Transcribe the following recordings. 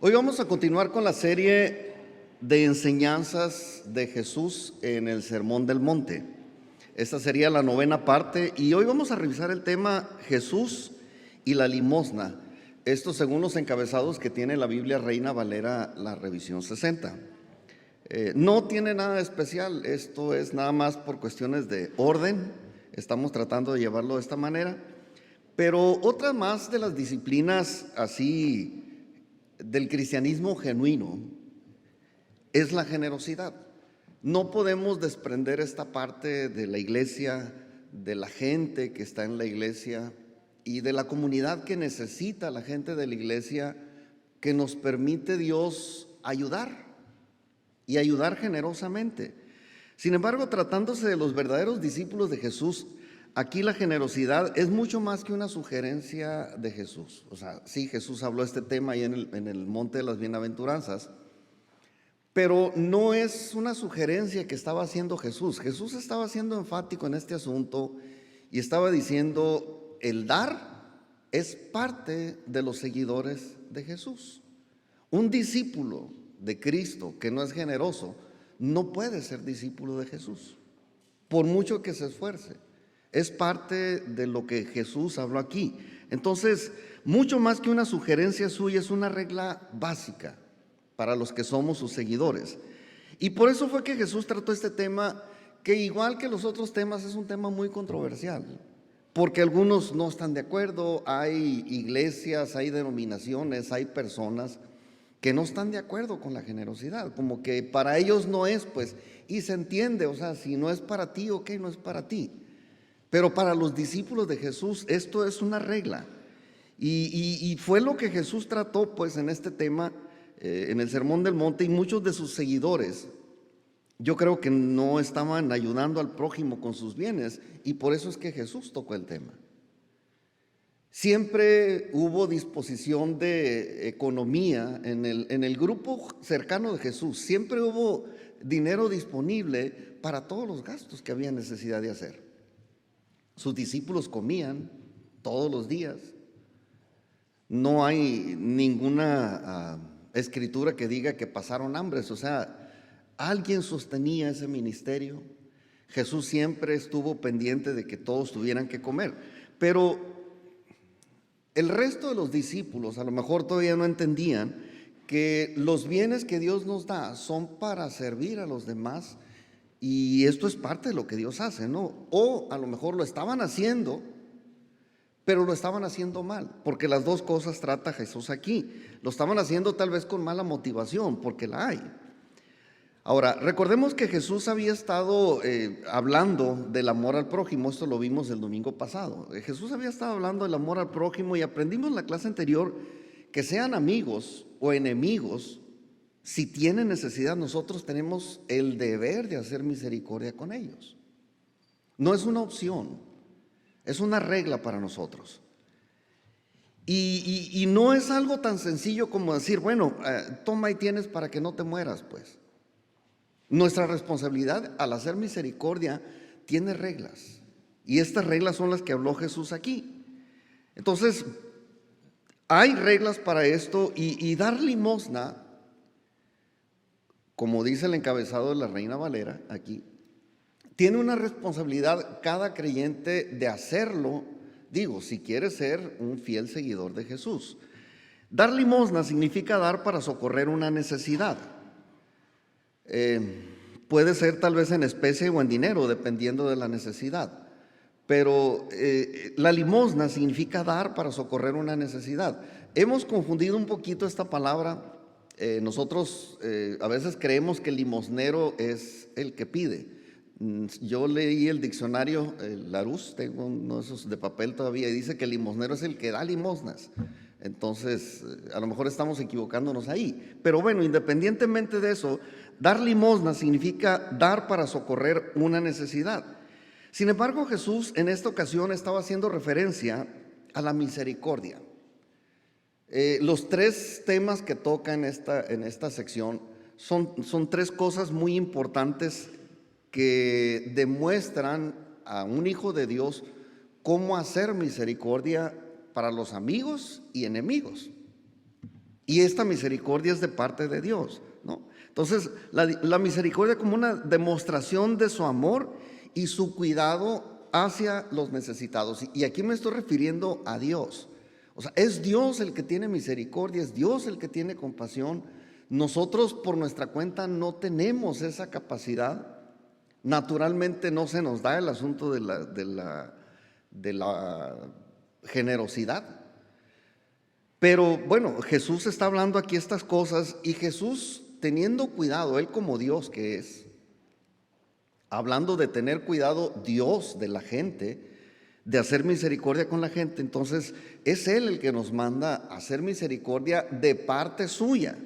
Hoy vamos a continuar con la serie de enseñanzas de Jesús en el Sermón del Monte. Esta sería la 9ª parte y hoy vamos a revisar el tema Jesús y la limosna. Esto según los encabezados que tiene la Biblia Reina Valera, la revisión 60. No tiene nada especial, esto es nada más por cuestiones de orden. Estamos tratando de llevarlo de esta manera. Pero otra más de las disciplinas así del cristianismo genuino es la generosidad. No podemos desprender esta parte de la iglesia, de la gente que está en la iglesia y de la comunidad que necesita la gente de la iglesia, que nos permite Dios ayudar y ayudar generosamente. Sin embargo, tratándose de los verdaderos discípulos de Jesús, aquí la generosidad es mucho más que una sugerencia de Jesús. O sea, sí, Jesús habló este tema ahí en el Monte de las Bienaventuranzas, pero no es una sugerencia que estaba haciendo Jesús. Jesús estaba siendo enfático en este asunto y estaba diciendo: el dar es parte de los seguidores de Jesús. Un discípulo de Cristo que no es generoso no puede ser discípulo de Jesús, por mucho que se esfuerce. Es parte de lo que Jesús habló aquí. Entonces, mucho más que una sugerencia suya, es una regla básica para los que somos sus seguidores. Y por eso fue que Jesús trató este tema, que igual que los otros temas es un tema muy controversial, porque algunos no están de acuerdo. Hay iglesias, hay denominaciones, hay personas que no están de acuerdo con la generosidad, como que para ellos no es, pues, y se entiende. O sea, si no es para ti, ok, no es para ti. Pero para los discípulos de Jesús esto es una regla. Y fue lo que Jesús trató pues en este tema, en el Sermón del Monte. Y muchos de sus seguidores, yo creo que no estaban ayudando al prójimo con sus bienes, y por eso es que Jesús tocó el tema. Siempre hubo disposición de economía en el grupo cercano de Jesús. Siempre hubo dinero disponible para todos los gastos que había necesidad de hacer. Sus discípulos comían todos los días. No hay ninguna escritura que diga que pasaron hambres. O sea, alguien sostenía ese ministerio. Jesús siempre estuvo pendiente de que todos tuvieran que comer. Pero el resto de los discípulos a lo mejor todavía no entendían que los bienes que Dios nos da son para servir a los demás. Y esto es parte de lo que Dios hace, ¿no? O a lo mejor lo estaban haciendo, pero lo estaban haciendo mal, porque las dos cosas trata Jesús aquí. Lo estaban haciendo tal vez con mala motivación, porque la hay. Ahora, recordemos que Jesús había estado hablando del amor al prójimo. Esto lo vimos el domingo pasado. Jesús había estado hablando del amor al prójimo, y aprendimos en la clase anterior que sean amigos o enemigos, si tienen necesidad, nosotros tenemos el deber de hacer misericordia con ellos. No es una opción, es una regla para nosotros. Y no es algo tan sencillo como decir, bueno, toma y tienes para que no te mueras, pues. Nuestra responsabilidad al hacer misericordia tiene reglas, y estas reglas son las que habló Jesús aquí. Entonces, hay reglas para esto, y dar limosna, como dice el encabezado de la Reina Valera aquí, tiene una responsabilidad cada creyente de hacerlo, digo, si quiere ser un fiel seguidor de Jesús. Dar limosna significa dar para socorrer una necesidad. Puede ser tal vez en especie o en dinero, dependiendo de la necesidad. Pero la limosna significa dar para socorrer una necesidad. Hemos confundido un poquito esta palabra. Nosotros a veces creemos que el limosnero es el que pide. Yo leí el diccionario Larousse, tengo uno de esos de papel todavía, y dice que el limosnero es el que da limosnas. Entonces, a lo mejor estamos equivocándonos ahí. Pero bueno, independientemente de eso, dar limosna significa dar para socorrer una necesidad. Sin embargo, Jesús en esta ocasión estaba haciendo referencia a la misericordia. Los tres temas que toca en esta sección son tres cosas muy importantes que demuestran a un hijo de Dios cómo hacer misericordia para los amigos y enemigos. Y esta misericordia es de parte de Dios, ¿no? Entonces, la misericordia como una demostración de su amor y su cuidado hacia los necesitados. Y aquí me estoy refiriendo a Dios. O sea, es Dios el que tiene misericordia, es Dios el que tiene compasión. Nosotros por nuestra cuenta no tenemos esa capacidad. Naturalmente no se nos da el asunto de la generosidad. Pero bueno, Jesús está hablando aquí estas cosas y Jesús, teniendo cuidado, Él como Dios que es, hablando de tener cuidado Dios de la gente, de hacer misericordia con la gente, entonces es Él el que nos manda a hacer misericordia de parte suya.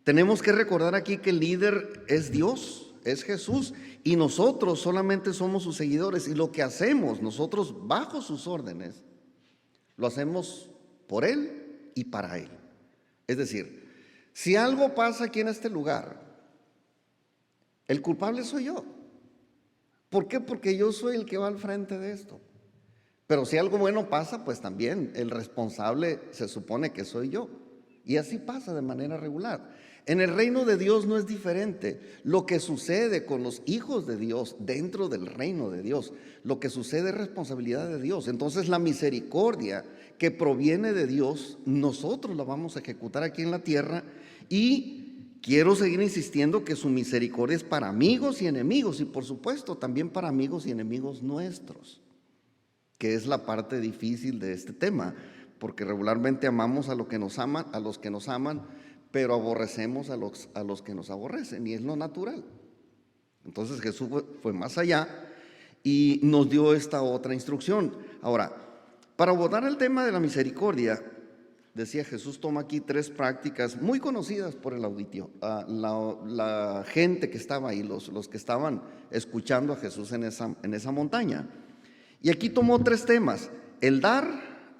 Tenemos que recordar aquí que el líder es Dios, es Jesús, y nosotros solamente somos sus seguidores, y lo que hacemos nosotros bajo sus órdenes, lo hacemos por Él y para Él. Es decir, si algo pasa aquí en este lugar, el culpable soy yo. ¿Por qué? Porque yo soy el que va al frente de esto. Pero si algo bueno pasa, pues también el responsable se supone que soy yo. Y así pasa de manera regular. En el reino de Dios no es diferente. Lo que sucede con los hijos de Dios dentro del reino de Dios, lo que sucede es responsabilidad de Dios. Entonces la misericordia que proviene de Dios, nosotros la vamos a ejecutar aquí en la tierra. Y quiero seguir insistiendo que su misericordia es para amigos y enemigos, y por supuesto también para amigos y enemigos nuestros, que es la parte difícil de este tema, porque regularmente amamos a los que nos aman, pero aborrecemos a los que nos aborrecen, y es lo natural. Entonces Jesús fue más allá y nos dio esta otra instrucción. Ahora, para abordar el tema de la misericordia, decía Jesús, toma aquí 3 prácticas muy conocidas por el auditorio, la gente que estaba ahí, los que estaban escuchando a Jesús en esa montaña. Y aquí tomó 3 temas: el dar,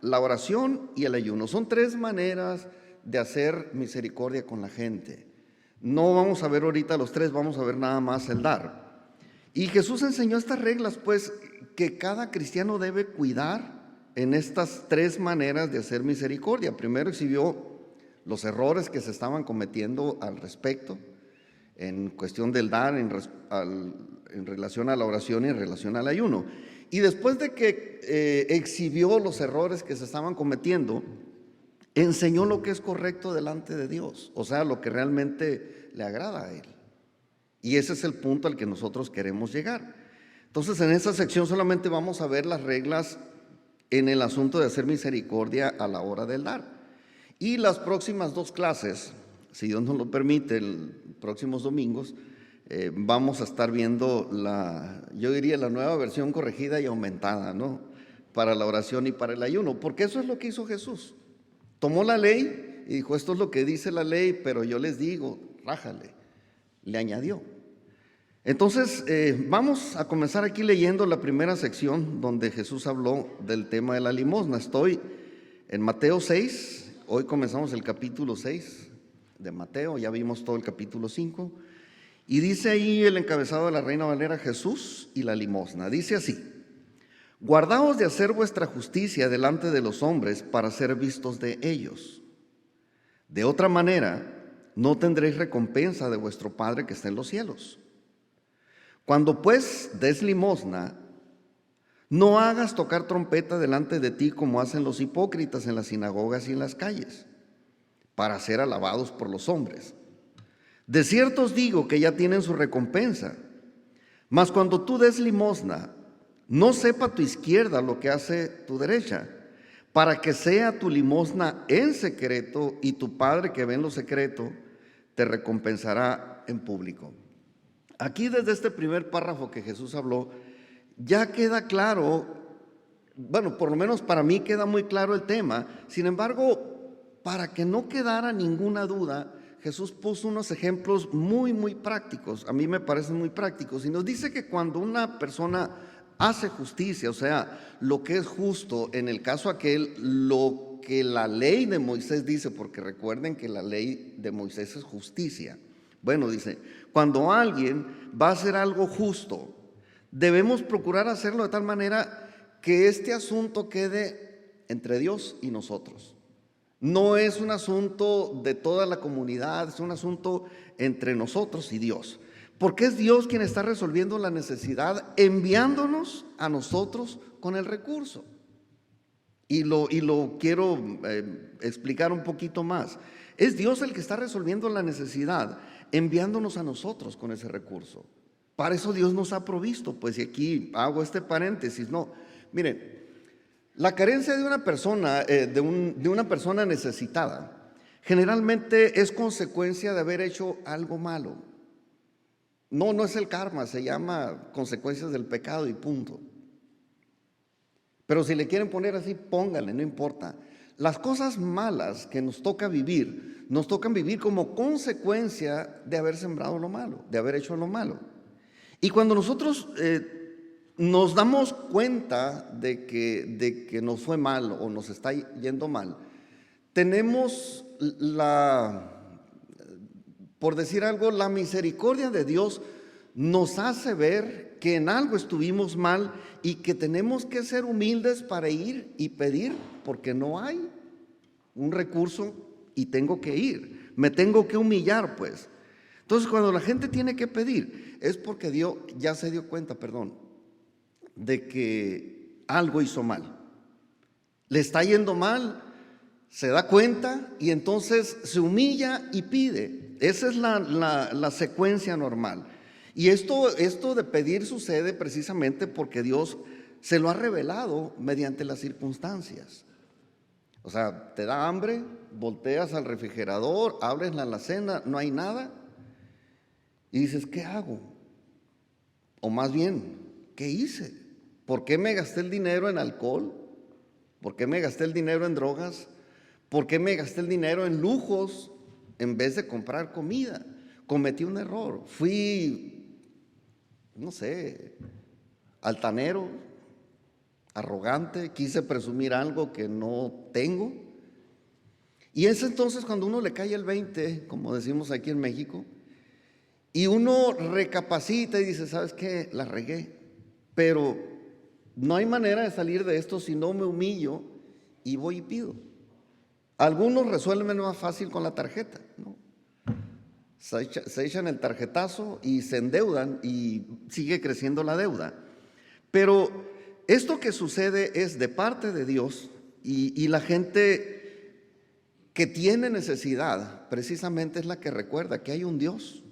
la oración y el ayuno. Son 3 maneras de hacer misericordia con la gente. No vamos a ver ahorita los 3, vamos a ver nada más el dar. Y Jesús enseñó estas reglas, pues, que cada cristiano debe cuidar en estas 3 maneras de hacer misericordia. Primero exhibió los errores que se estaban cometiendo al respecto, en cuestión del dar, en relación a la oración y en relación al ayuno. Y después de que exhibió los errores que se estaban cometiendo, enseñó lo que es correcto delante de Dios, o sea, lo que realmente le agrada a Él. Y ese es el punto al que nosotros queremos llegar. Entonces, en esta sección solamente vamos a ver las reglas en el asunto de hacer misericordia a la hora del dar. Y las próximas 2 clases, si Dios nos lo permite, los próximos domingos, vamos a estar viendo yo diría la nueva versión corregida y aumentada, ¿no? Para la oración y para el ayuno, porque eso es lo que hizo Jesús. Tomó la ley y dijo, esto es lo que dice la ley, pero yo les digo, rájale, le añadió. Entonces, vamos a comenzar aquí leyendo la primera sección donde Jesús habló del tema de la limosna. Estoy en Mateo 6, hoy comenzamos el capítulo 6 de Mateo, ya vimos todo el capítulo 5. Y dice ahí el encabezado de la Reina Valera, Jesús y la limosna. Dice así: guardaos de hacer vuestra justicia delante de los hombres para ser vistos de ellos. De otra manera, no tendréis recompensa de vuestro Padre que está en los cielos. Cuando pues des limosna, no hagas tocar trompeta delante de ti como hacen los hipócritas en las sinagogas y en las calles, para ser alabados por los hombres. De cierto os digo que ya tienen su recompensa. Mas cuando tú des limosna, no sepa tu izquierda lo que hace tu derecha, para que sea tu limosna en secreto, y tu Padre que ve en lo secreto te recompensará en público. Aquí, desde este primer párrafo que Jesús habló, ya queda claro, bueno, por lo menos para mí queda muy claro el tema. Sin embargo, para que no quedara ninguna duda, Jesús puso unos ejemplos muy, muy prácticos. A mí me parecen muy prácticos. Y nos dice que cuando una persona hace justicia, o sea, lo que es justo, en el caso aquel, lo que la ley de Moisés dice, porque recuerden que la ley de Moisés es justicia. Bueno, dice, cuando alguien va a hacer algo justo, debemos procurar hacerlo de tal manera que este asunto quede entre Dios y nosotros. No es un asunto de toda la comunidad, es un asunto entre nosotros y Dios. Porque es Dios quien está resolviendo la necesidad, enviándonos a nosotros con el recurso. Y lo quiero explicar un poquito más. Es Dios el que está resolviendo la necesidad, enviándonos a nosotros con ese recurso. Para eso Dios nos ha provisto. Pues y aquí hago este paréntesis. No, miren, la carencia de una persona, de una persona necesitada, generalmente es consecuencia de haber hecho algo malo. No es el karma, se llama consecuencias del pecado y punto. Pero si le quieren poner así, pónganle, no importa. Las cosas malas que nos tocan vivir como consecuencia de haber sembrado lo malo, de haber hecho lo malo. Y cuando nosotros nos damos cuenta de que nos fue mal o nos está yendo mal, tenemos por decir algo, la misericordia de Dios nos hace ver que en algo estuvimos mal y que tenemos que ser humildes para ir y pedir, porque no hay un recurso y tengo que ir, me tengo que humillar pues. Entonces cuando la gente tiene que pedir es porque Dios ya se dio cuenta, de que algo hizo mal, le está yendo mal, se da cuenta y entonces se humilla y pide. Esa es la secuencia normal. Y esto de pedir sucede precisamente porque Dios se lo ha revelado mediante las circunstancias. O sea, te da hambre, volteas al refrigerador, abres la alacena, no hay nada y dices, ¿qué hago? O más bien, ¿qué hice? ¿Por qué me gasté el dinero en alcohol? ¿Por qué me gasté el dinero en drogas? ¿Por qué me gasté el dinero en lujos en vez de comprar comida? Cometí un error, fui, no sé, altanero, arrogante, quise presumir algo que no tengo. Y es entonces cuando uno le cae el 20, como decimos aquí en México, y uno recapacita y dice, ¿sabes qué? La regué, pero no hay manera de salir de esto si no me humillo y voy y pido. Algunos resuelven más fácil con la tarjeta, ¿no? Se echan el tarjetazo y se endeudan y sigue creciendo la deuda. Pero esto que sucede es de parte de Dios y la gente que tiene necesidad precisamente es la que recuerda que hay un Dios.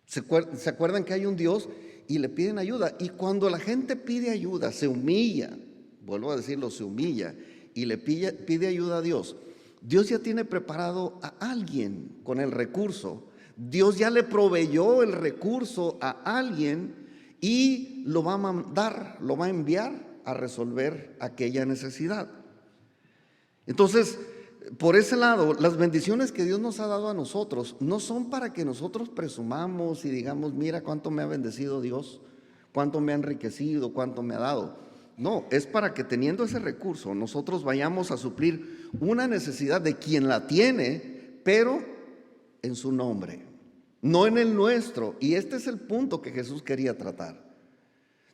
Se acuerdan que hay un Dios y le piden ayuda. Y cuando la gente pide ayuda, se humilla, vuelvo a decirlo, se humilla y le pide ayuda a Dios, Dios ya tiene preparado a alguien con el recurso. Dios ya le proveyó el recurso a alguien y lo va a mandar, lo va a enviar a resolver aquella necesidad. Entonces, por ese lado, las bendiciones que Dios nos ha dado a nosotros no son para que nosotros presumamos y digamos, mira cuánto me ha bendecido Dios, cuánto me ha enriquecido, cuánto me ha dado. No, es para que teniendo ese recurso nosotros vayamos a suplir una necesidad de quien la tiene, pero en su nombre, no en el nuestro. Y este es el punto que Jesús quería tratar.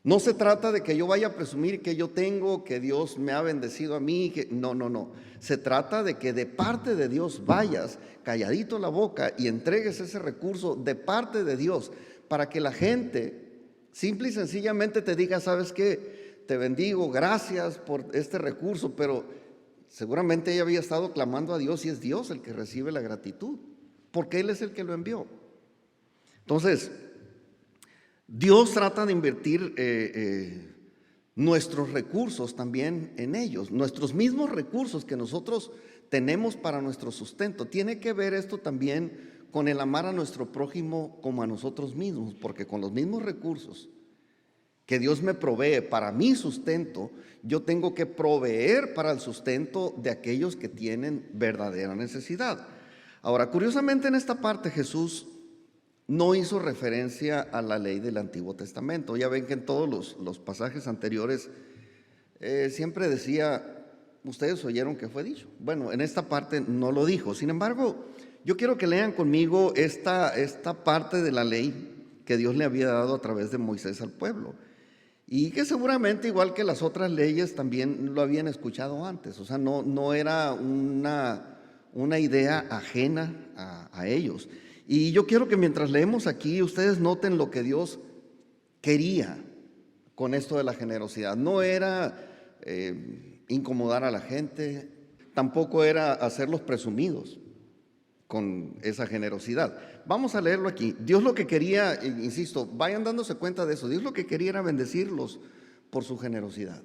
No se trata de que yo vaya a presumir que yo tengo, que Dios me ha bendecido a mí, no. Se trata de que de parte de Dios vayas calladito la boca y entregues ese recurso de parte de Dios para que la gente simple y sencillamente te diga, ¿sabes qué? Te bendigo, gracias por este recurso, pero seguramente ella había estado clamando a Dios y es Dios el que recibe la gratitud, porque Él es el que lo envió. Entonces, Dios trata de invertir nuestros recursos también en ellos, nuestros mismos recursos que nosotros tenemos para nuestro sustento. Tiene que ver esto también con el amar a nuestro prójimo como a nosotros mismos, porque con los mismos recursos que Dios me provee para mi sustento, yo tengo que proveer para el sustento de aquellos que tienen verdadera necesidad. Ahora, curiosamente en esta parte Jesús no hizo referencia a la ley del Antiguo Testamento. Ya ven que en todos los pasajes anteriores siempre decía, ustedes oyeron que fue dicho. Bueno, en esta parte no lo dijo. Sin embargo, yo quiero que lean conmigo esta parte de la ley que Dios le había dado a través de Moisés al pueblo. y que seguramente, igual que las otras leyes, también lo habían escuchado antes. O sea, no era una idea ajena a ellos. Y yo quiero que mientras leemos aquí, ustedes noten lo que Dios quería con esto de la generosidad. No era incomodar a la gente, tampoco era hacerlos presumidos con esa generosidad. Vamos a leerlo aquí. Dios lo que quería, insisto, vayan dándose cuenta de eso, Dios lo que quería era bendecirlos por su generosidad,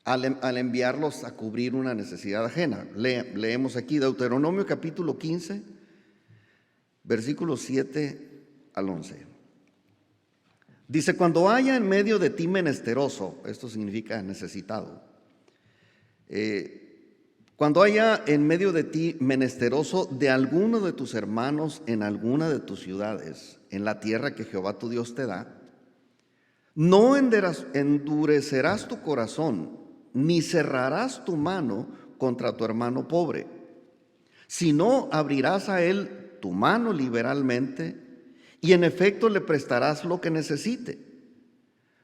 al enviarlos a cubrir una necesidad ajena. Leemos aquí Deuteronomio capítulo 15, versículos 7 al 11. Dice: cuando haya en medio de ti menesteroso, esto significa necesitado, cuando haya en medio de ti menesteroso de alguno de tus hermanos en alguna de tus ciudades, en la tierra que Jehová tu Dios te da, no endurecerás tu corazón, ni cerrarás tu mano contra tu hermano pobre, sino abrirás a él tu mano liberalmente, y en efecto le prestarás lo que necesite.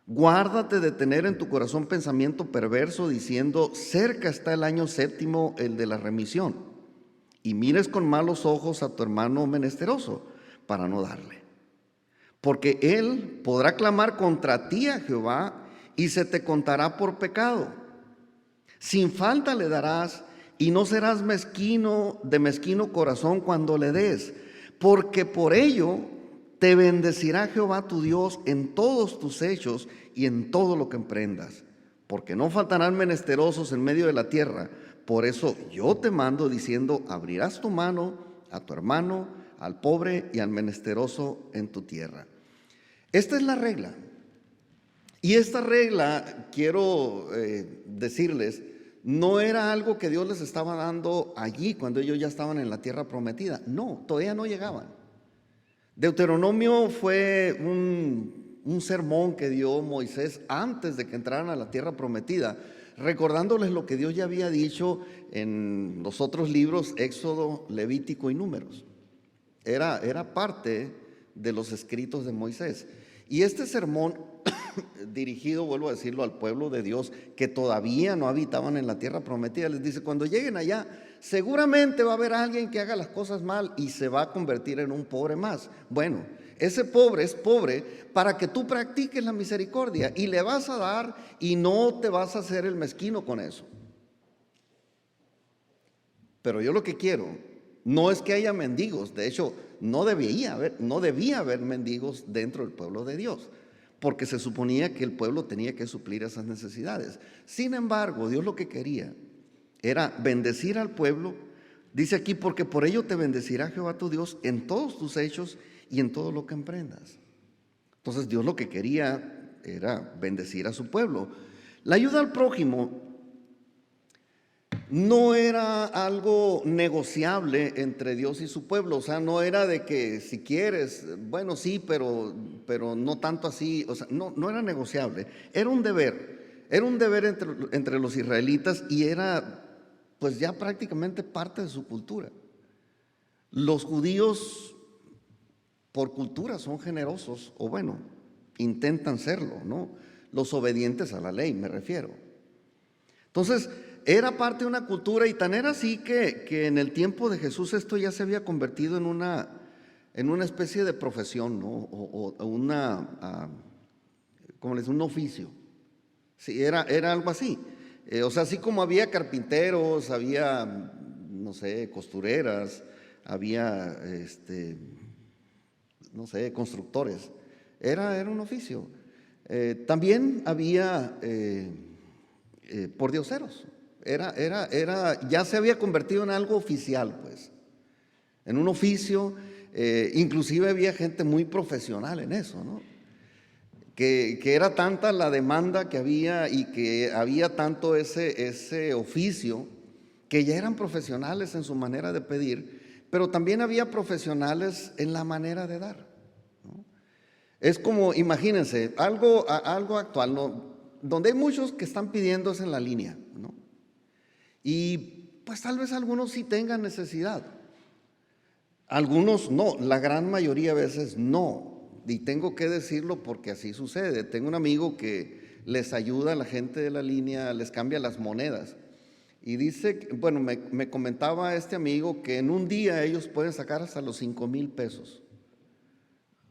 Guárdate de tener en tu corazón pensamiento perverso diciendo: cerca está el año séptimo, el de la remisión, y mires con malos ojos a tu hermano menesteroso para no darle. Porque él podrá clamar contra ti a Jehová y se te contará por pecado. Sin falta le darás y no serás mezquino corazón cuando le des, porque por ello te bendecirá Jehová tu Dios en todos tus hechos y en todo lo que emprendas, porque no faltarán menesterosos en medio de la tierra. Por eso yo te mando diciendo: abrirás tu mano a tu hermano, al pobre y al menesteroso en tu tierra. Esta es la regla. Y esta regla, quiero decirles, no era algo que Dios les estaba dando allí cuando ellos ya estaban en la tierra prometida. No, todavía no llegaban. Deuteronomio fue un sermón que dio Moisés antes de que entraran a la tierra prometida, recordándoles lo que Dios ya había dicho en los otros libros, Éxodo, Levítico y Números. Era parte de los escritos de Moisés. Y este sermón dirigido, vuelvo a decirlo, al pueblo de Dios que todavía no habitaban en la tierra prometida, les dice: cuando lleguen allá, seguramente va a haber alguien que haga las cosas mal y se va a convertir en un pobre más. Bueno, ese pobre es pobre para que tú practiques la misericordia y le vas a dar, y no te vas a hacer el mezquino con eso. Pero yo lo que quiero no es que haya mendigos. De hecho, no debía haber mendigos dentro del pueblo de Dios, porque se suponía que el pueblo tenía que suplir esas necesidades. Sin embargo, Dios lo que quería era bendecir al pueblo. Dice aquí: porque por ello te bendecirá Jehová tu Dios en todos tus hechos y en todo lo que emprendas. Entonces Dios lo que quería era bendecir a su pueblo. La ayuda al prójimo no era algo negociable entre Dios y su pueblo. O sea, no era de que si quieres, bueno, sí, pero no tanto así. O sea, no era negociable. Era un deber entre los israelitas, y era pues ya prácticamente parte de su cultura. Los judíos por cultura son generosos, o bueno, intentan serlo, ¿no? Los obedientes a la ley, me refiero. Entonces, era parte de una cultura, y tan era así que en el tiempo de Jesús esto ya se había convertido en una especie de profesión, ¿no? O un oficio. Sí, era algo así. O sea, así como había carpinteros, había, no sé, costureras, había, no sé, constructores. Era un oficio. También había pordioseros. Ya se había convertido en algo oficial, pues, en un oficio. Inclusive había gente muy profesional en eso, ¿no? Que era tanta la demanda que había, y que había tanto ese oficio, que ya eran profesionales en su manera de pedir, pero también había profesionales en la manera de dar, ¿no? Es como, imagínense, algo actual, ¿no? Donde hay muchos que están pidiendo es en la línea, ¿no? Y pues tal vez algunos sí tengan necesidad, algunos no, la gran mayoría de veces no. Y tengo que decirlo porque así sucede. Tengo un amigo que les ayuda a la gente de la línea, les cambia las monedas. Y dice, bueno, me comentaba este amigo que en un día ellos pueden sacar hasta los 5,000 pesos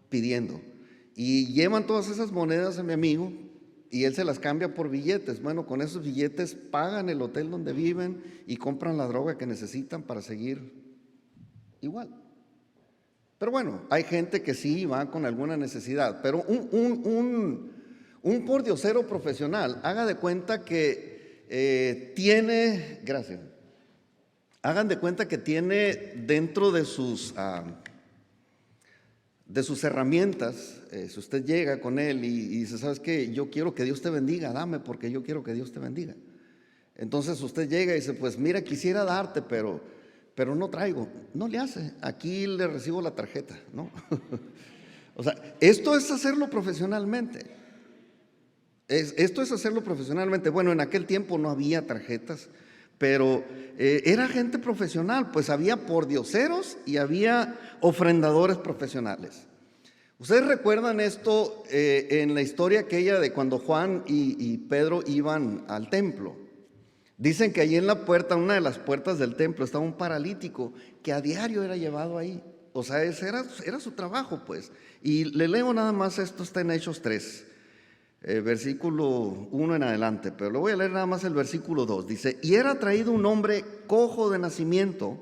pidiendo. Y llevan todas esas monedas a mi amigo y él se las cambia por billetes. Bueno, con esos billetes pagan el hotel donde viven y compran la droga que necesitan para seguir igual. Pero bueno, hay gente que sí va con alguna necesidad, pero un pordiosero profesional, haga de cuenta que gracias, hagan de cuenta que tiene dentro de sus herramientas, si usted llega con él y dice, ¿sabes qué? Yo quiero que Dios te bendiga, dame porque yo quiero que Dios te bendiga. Entonces usted llega y dice, pues mira, quisiera darte, pero no traigo. No le hace, aquí le recibo la tarjeta, ¿no? O sea, esto es hacerlo profesionalmente. Esto es hacerlo profesionalmente. Bueno, en aquel tiempo no había tarjetas, pero era gente profesional, pues había pordioseros y había ofrendadores profesionales. ¿Ustedes recuerdan esto en la historia aquella de cuando Juan y Pedro iban al templo? Dicen que allí en la puerta, una de las puertas del templo, estaba un paralítico que a diario era llevado ahí. O sea, ese era su trabajo, pues. Y le leo nada más, esto está en Hechos 3. Versículo 1 en adelante, pero le voy a leer nada más el versículo 2. Dice, y era traído un hombre cojo de nacimiento,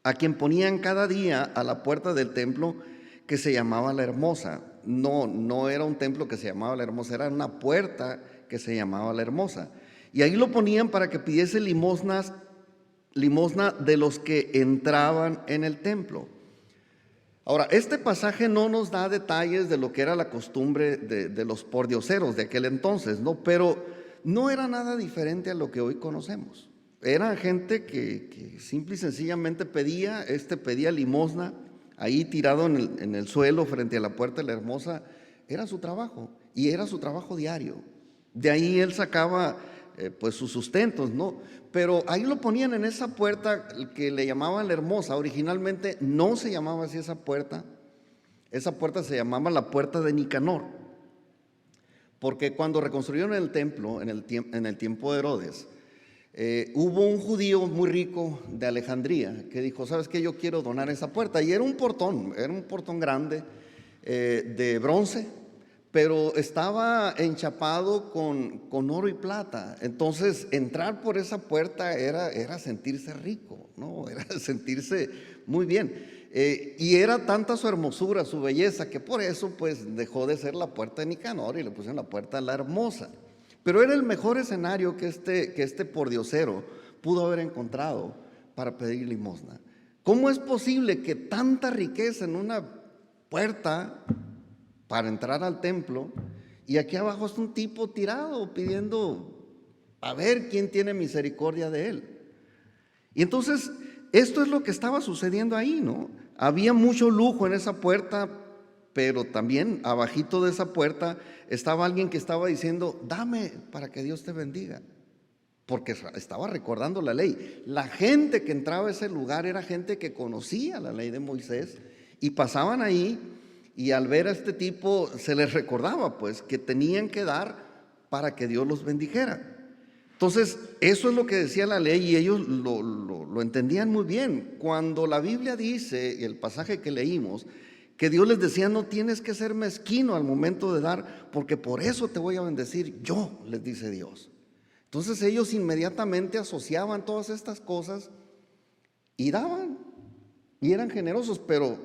a quien ponían cada día a la puerta del templo que se llamaba La Hermosa. No era un templo que se llamaba La Hermosa, era una puerta que se llamaba La Hermosa. Y ahí lo ponían para que pidiese limosna de los que entraban en el templo. Ahora, este pasaje no nos da detalles de lo que era la costumbre de los pordioseros de aquel entonces, ¿no? Pero no era nada diferente a lo que hoy conocemos. Era gente que simple y sencillamente pedía limosna ahí tirado en el suelo frente a la puerta de La Hermosa. Era su trabajo y era su trabajo diario. De ahí él sacaba pues sus sustentos, ¿no? Pero ahí lo ponían en esa puerta que le llamaban La Hermosa. Originalmente no se llamaba así esa puerta se llamaba la puerta de Nicanor, porque cuando reconstruyeron el templo en el tiempo de Herodes, hubo un judío muy rico de Alejandría que dijo, ¿sabes qué? Yo quiero donar esa puerta. Y era un portón grande de bronce, pero estaba enchapado con oro y plata. Entonces entrar por esa puerta era sentirse rico, ¿no? Era sentirse muy bien. Y era tanta su hermosura, su belleza, que por eso pues dejó de ser la puerta de Nicanor y le pusieron la puerta de La Hermosa. Pero era el mejor escenario que este pordiosero pudo haber encontrado para pedir limosna. ¿Cómo es posible que tanta riqueza en una puerta para entrar al templo y aquí abajo está un tipo tirado pidiendo a ver quién tiene misericordia de él? Y entonces esto es lo que estaba sucediendo ahí, ¿no? Había mucho lujo en esa puerta, pero también abajito de esa puerta estaba alguien que estaba diciendo, dame para que Dios te bendiga, porque estaba recordando la ley. La gente que entraba a ese lugar era gente que conocía la ley de Moisés y pasaban ahí y al ver a este tipo se les recordaba pues que tenían que dar para que Dios los bendijera. Entonces eso es lo que decía la ley y ellos lo entendían muy bien. Cuando la Biblia dice, el pasaje que leímos, que Dios les decía, no tienes que ser mezquino al momento de dar, porque por eso te voy a bendecir yo, les dice Dios. Entonces ellos inmediatamente asociaban todas estas cosas y daban, y eran generosos, pero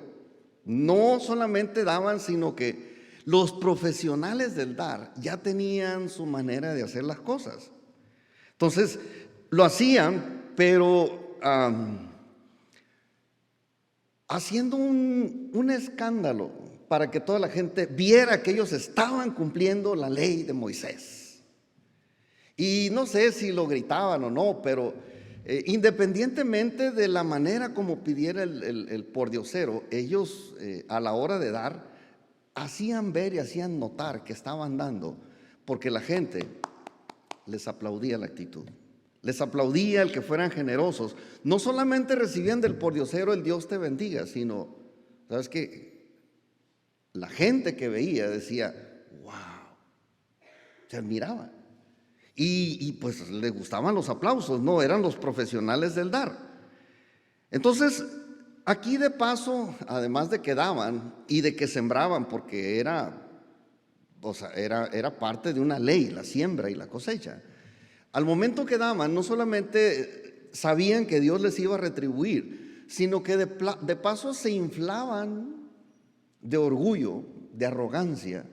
no solamente daban, sino que los profesionales del dar ya tenían su manera de hacer las cosas. Entonces lo hacían, pero haciendo un escándalo para que toda la gente viera que ellos estaban cumpliendo la ley de Moisés. Y no sé si lo gritaban o no, pero independientemente de la manera como pidiera el pordiosero, ellos a la hora de dar hacían ver y hacían notar que estaban dando, porque la gente les aplaudía la actitud. Les aplaudía el que fueran generosos. No solamente recibían del pordiosero el Dios te bendiga, sino, ¿sabes qué? la gente que veía decía, wow, se admiraba. Y pues le gustaban los aplausos, no, eran los profesionales del dar. Entonces, aquí de paso, además de que daban y de que sembraban, porque era parte de una ley, la siembra y la cosecha. Al momento que daban, no solamente sabían que Dios les iba a retribuir, sino que de paso se inflaban de orgullo, de arrogancia,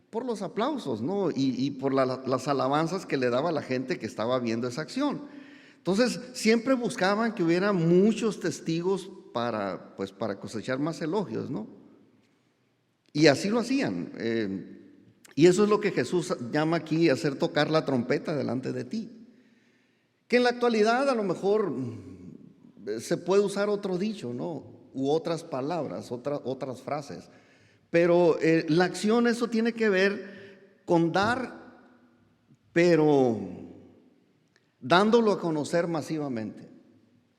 por los aplausos, ¿no? Y por las alabanzas que le daba la gente que estaba viendo esa acción. Entonces, siempre buscaban que hubiera muchos testigos para cosechar más elogios, ¿no? Y así lo hacían. Y eso es lo que Jesús llama aquí hacer tocar la trompeta delante de ti. Que en la actualidad a lo mejor se puede usar otro dicho, ¿no? U otras palabras, otras frases. Pero la acción, eso tiene que ver con dar, pero dándolo a conocer masivamente.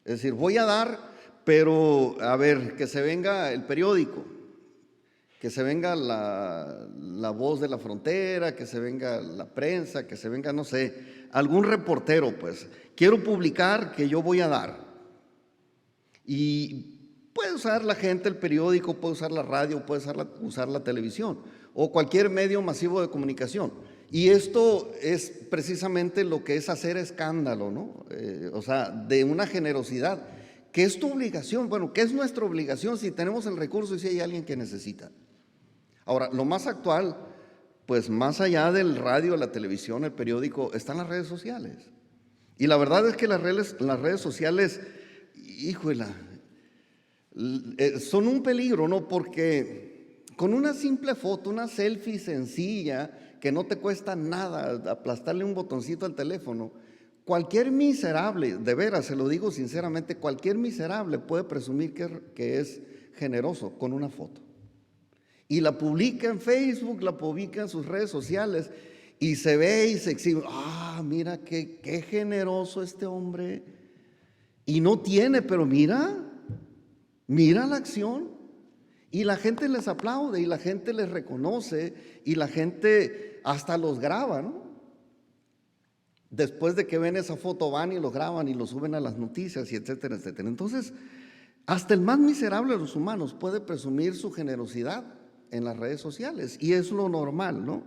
Es decir, voy a dar, pero a ver, que se venga el periódico, que se venga la Voz de la Frontera, que se venga la prensa, que se venga, no sé, algún reportero, pues. Quiero publicar que yo voy a dar. Y puede usar la gente el periódico, puede usar la radio, puede usar la televisión o cualquier medio masivo de comunicación. Y esto es precisamente lo que es hacer escándalo, ¿no? De una generosidad, que es tu obligación. Bueno, ¿qué es nuestra obligación si tenemos el recurso y si hay alguien que necesita? Ahora, lo más actual, pues más allá del radio, la televisión, el periódico, están las redes sociales. Y la verdad es que las redes sociales, híjole, son un peligro, ¿no? Porque con una simple foto, una selfie sencilla, que no te cuesta nada aplastarle un botoncito al teléfono, cualquier miserable, de veras, se lo digo sinceramente, cualquier miserable puede presumir que es generoso con una foto. Y la publica en Facebook, la publica en sus redes sociales y se ve y se exhibe. Mira qué generoso este hombre. Y no tiene, pero mira la acción. Y la gente les aplaude y la gente les reconoce y la gente hasta los graba, ¿no? Después de que ven esa foto van y lo graban y lo suben a las noticias y etcétera, etcétera. Entonces, hasta el más miserable de los humanos puede presumir su generosidad en las redes sociales y es lo normal, ¿no?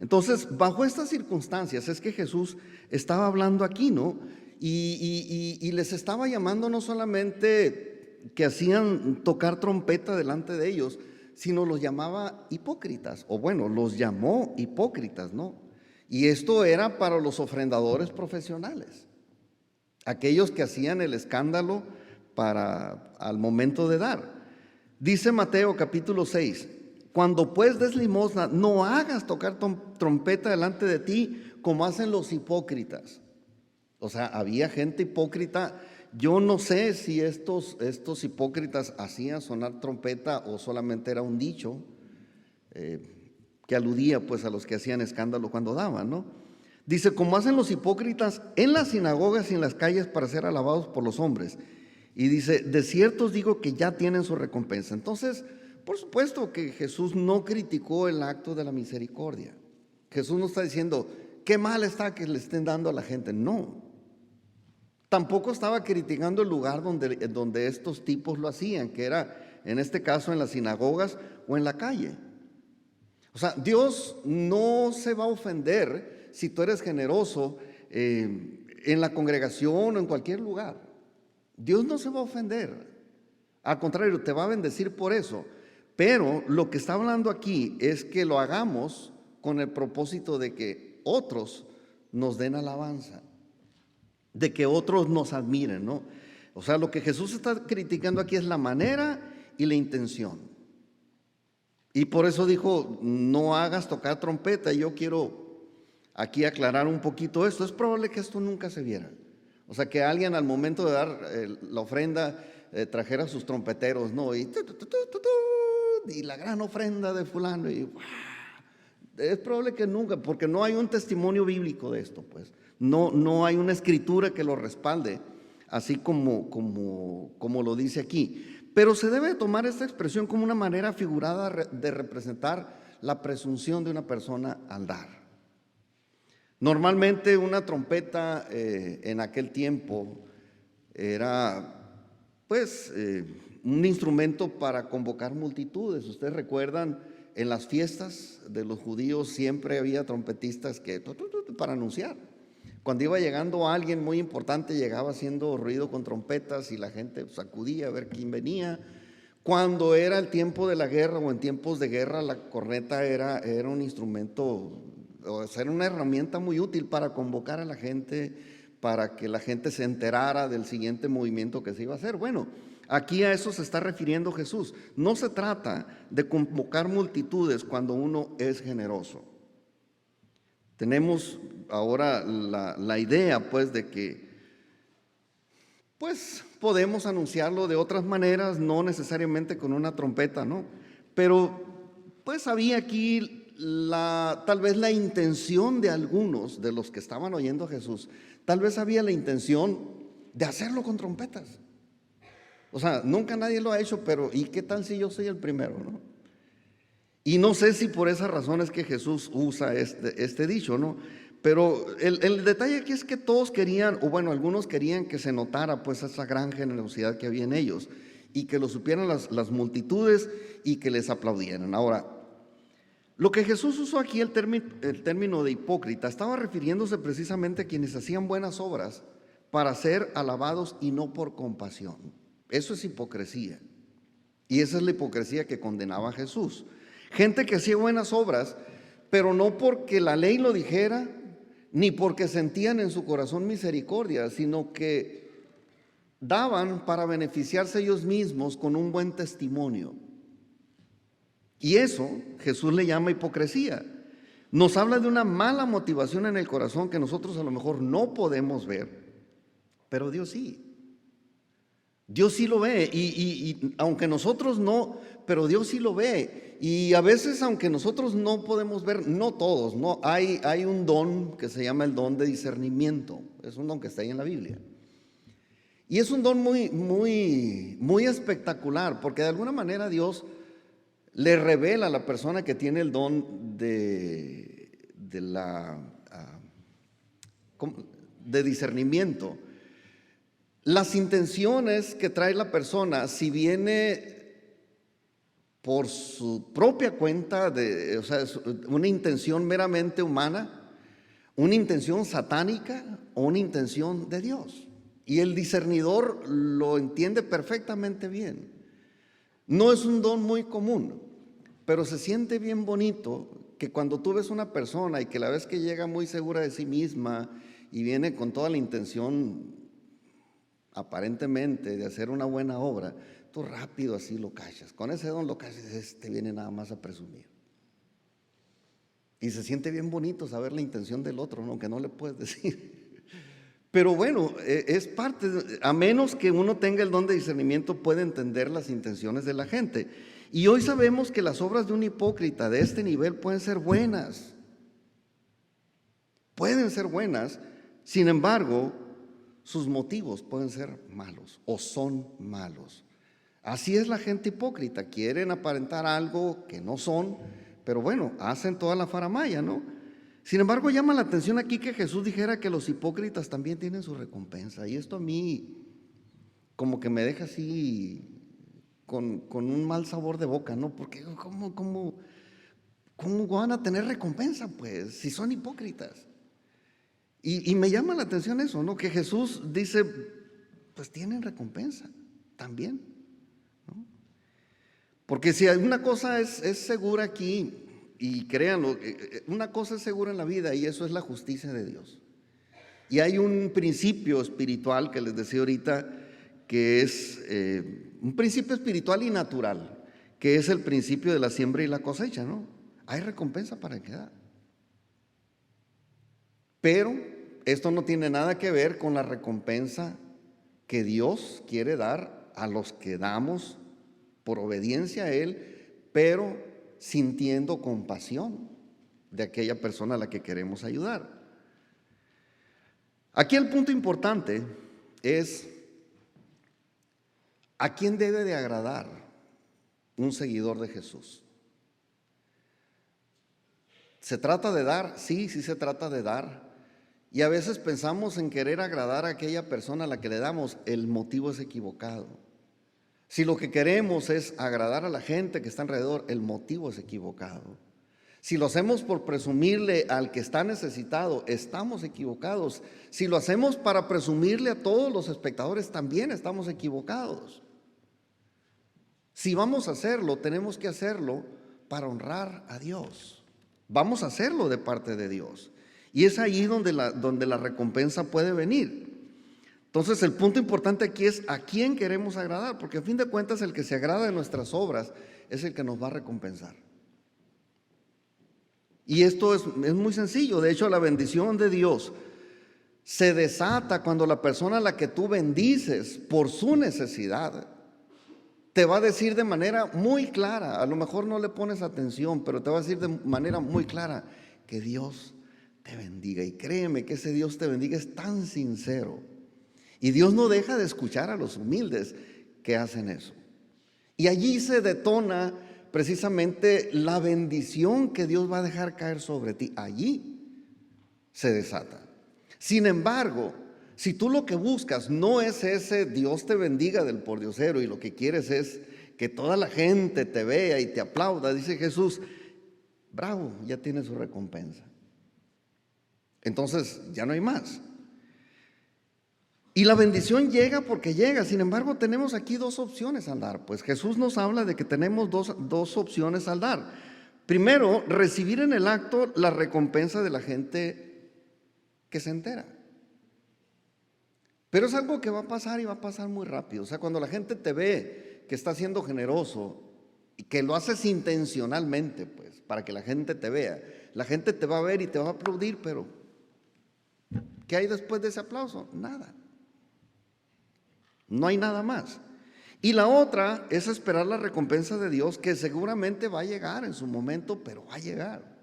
Entonces, bajo estas circunstancias es que Jesús estaba hablando aquí, ¿no? Y les estaba llamando no solamente que hacían tocar trompeta delante de ellos, sino los llamaba hipócritas, o bueno, los llamó hipócritas, ¿no? Y esto era para los ofrendadores profesionales, aquellos que hacían el escándalo al momento de dar. Dice Mateo capítulo 6, cuando pues des limosna, no hagas tocar trompeta delante de ti como hacen los hipócritas. O sea, había gente hipócrita. Yo no sé si estos hipócritas hacían sonar trompeta o solamente era un dicho que aludía pues a los que hacían escándalo cuando daban, ¿no? Dice, como hacen los hipócritas en las sinagogas y en las calles para ser alabados por los hombres. Y dice, de cierto os digo que ya tienen su recompensa. Entonces, por supuesto que Jesús no criticó el acto de la misericordia. Jesús no está diciendo, qué mal está que le estén dando a la gente. No. Tampoco estaba criticando el lugar donde estos tipos lo hacían, que era, en este caso, en las sinagogas o en la calle. O sea, Dios no se va a ofender si tú eres generoso en la congregación o en cualquier lugar. Dios no se va a ofender. Al contrario, te va a bendecir por eso. Pero lo que está hablando aquí es que lo hagamos con el propósito de que otros nos den alabanza, de que otros nos admiren, ¿no? O sea, lo que Jesús está criticando aquí es la manera y la intención. Y por eso dijo, no hagas tocar trompeta. Y yo quiero aquí aclarar un poquito esto. Es probable que esto nunca se viera. O sea, que alguien al momento de dar la ofrenda trajera sus trompeteros, ¿no? Y la gran ofrenda de fulano. Y es probable que nunca, porque no hay un testimonio bíblico de esto, pues. No hay una escritura que lo respalde, así como lo dice aquí. pero se debe tomar esta expresión como una manera figurada de representar la presunción de una persona al dar. Normalmente una trompeta en aquel tiempo era pues un instrumento para convocar multitudes. Ustedes recuerdan, en las fiestas de los judíos siempre había trompetistas que para anunciar. Cuando iba llegando alguien muy importante, llegaba haciendo ruido con trompetas y la gente sacudía a ver quién venía. Cuando era el tiempo de la guerra o en tiempos de guerra, la corneta era un instrumento, o sea, era una herramienta muy útil para convocar a la gente, para que la gente se enterara del siguiente movimiento que se iba a hacer. Bueno, aquí a eso se está refiriendo Jesús. No se trata de convocar multitudes cuando uno es generoso. Tenemos ahora la idea pues de que pues podemos anunciarlo de otras maneras, no necesariamente con una trompeta, ¿no? Pero pues había aquí tal vez la intención de algunos de los que estaban oyendo a Jesús, tal vez había la intención de hacerlo con trompetas. O sea, nunca nadie lo ha hecho, pero ¿y qué tal si yo soy el primero, no? Y no sé si por esa razón es que Jesús usa este dicho, ¿no? Pero el detalle aquí es que todos querían, o bueno, algunos querían que se notara pues esa gran generosidad que había en ellos y que lo supieran las multitudes y que les aplaudieran. Ahora, lo que Jesús usó aquí, el término de hipócrita, estaba refiriéndose precisamente a quienes hacían buenas obras para ser alabados y no por compasión. Eso es hipocresía. Y esa es la hipocresía que condenaba a Jesús. Gente que hacía buenas obras, pero no porque la ley lo dijera, ni porque sentían en su corazón misericordia, sino que daban para beneficiarse ellos mismos con un buen testimonio. Y eso Jesús le llama hipocresía. Nos habla de una mala motivación en el corazón que nosotros a lo mejor no podemos ver, pero Dios sí. Dios sí lo ve y aunque nosotros no, pero Dios sí lo ve. Y a veces aunque nosotros no podemos ver, no todos, no, hay un don que se llama el don de discernimiento. Es un don que está ahí en la Biblia. Y es un don muy espectacular, porque de alguna manera Dios le revela a la persona que tiene el don de discernimiento las intenciones que trae la persona, si viene por su propia cuenta, o sea, una intención meramente humana, una intención satánica o una intención de Dios. Y el discernidor lo entiende perfectamente bien. No es un don muy común, pero se siente bien bonito que cuando tú ves una persona y que la ves que llega muy segura de sí misma y viene con toda la intención aparentemente de hacer una buena obra, tú rápido así lo cachas. Con ese don lo cachas, este viene nada más a presumir. Y se siente bien bonito saber la intención del otro, ¿no? Que no le puedes decir. Pero bueno, es parte, a menos que uno tenga el don de discernimiento, puede entender las intenciones de la gente. Y hoy sabemos que las obras de un hipócrita de este nivel pueden ser buenas. Pueden ser buenas, sin embargo, sus motivos pueden ser malos o son malos. Así es la gente hipócrita, quieren aparentar algo que no son, pero bueno, hacen toda la faramaya, ¿no? Sin embargo, llama la atención aquí que Jesús dijera que los hipócritas también tienen su recompensa. Y esto a mí como que me deja así con un mal sabor de boca, ¿no? Porque ¿cómo van a tener recompensa, pues, si son hipócritas? Y me llama la atención eso, ¿no? Que Jesús dice, pues tienen recompensa también, ¿no? Porque si una cosa es segura aquí, y créanlo, una cosa es segura en la vida y eso es la justicia de Dios. Y hay un principio espiritual que les decía ahorita, que es un principio espiritual y natural, que es el principio de la siembra y la cosecha, ¿no? Hay recompensa para el que da. Pero esto no tiene nada que ver con la recompensa que Dios quiere dar a los que damos por obediencia a Él, pero sintiendo compasión de aquella persona a la que queremos ayudar. Aquí el punto importante es ¿A quién debe de agradar un seguidor de Jesús? ¿Se trata de dar? Sí, sí se trata de dar. Y a veces pensamos en querer agradar a aquella persona a la que le damos. El motivo es equivocado. Si lo que queremos es agradar a la gente que está alrededor, el motivo es equivocado. Si lo hacemos por presumirle al que está necesitado, estamos equivocados. Si lo hacemos para presumirle a todos los espectadores, también estamos equivocados. Si vamos a hacerlo, tenemos que hacerlo para honrar a Dios. Vamos a hacerlo de parte de Dios. Y es ahí donde la recompensa puede venir. Entonces el punto importante aquí es a quién queremos agradar, porque a fin de cuentas el que se agrada de nuestras obras es el que nos va a recompensar. Y esto es muy sencillo. De hecho, la bendición de Dios se desata cuando la persona a la que tú bendices por su necesidad te va a decir de manera muy clara, a lo mejor no le pones atención, pero te va a decir de manera muy clara que Dios te bendiga. Y créeme que ese Dios te bendiga es tan sincero. Y Dios no deja de escuchar a los humildes que hacen eso. Y allí se detona precisamente la bendición que Dios va a dejar caer sobre ti. Allí se desata. Sin embargo, si tú lo que buscas no es ese Dios te bendiga del pordiosero y lo que quieres es que toda la gente te vea y te aplauda, dice Jesús, bravo, ya tiene su recompensa. Entonces ya no hay más. Y la bendición llega porque llega. Sin embargo, tenemos aquí dos opciones al dar. Pues Jesús nos habla de que tenemos dos opciones al dar. Primero, recibir en el acto la recompensa de la gente que se entera. Pero es algo que va a pasar y va a pasar muy rápido. O sea, cuando la gente te ve que estás siendo generoso y que lo haces intencionalmente, pues, para que la gente te vea, la gente te va a ver y te va a aplaudir, pero ¿qué hay después de ese aplauso? Nada. No hay nada más. Y la otra es esperar la recompensa de Dios, que seguramente va a llegar en su momento, pero va a llegar.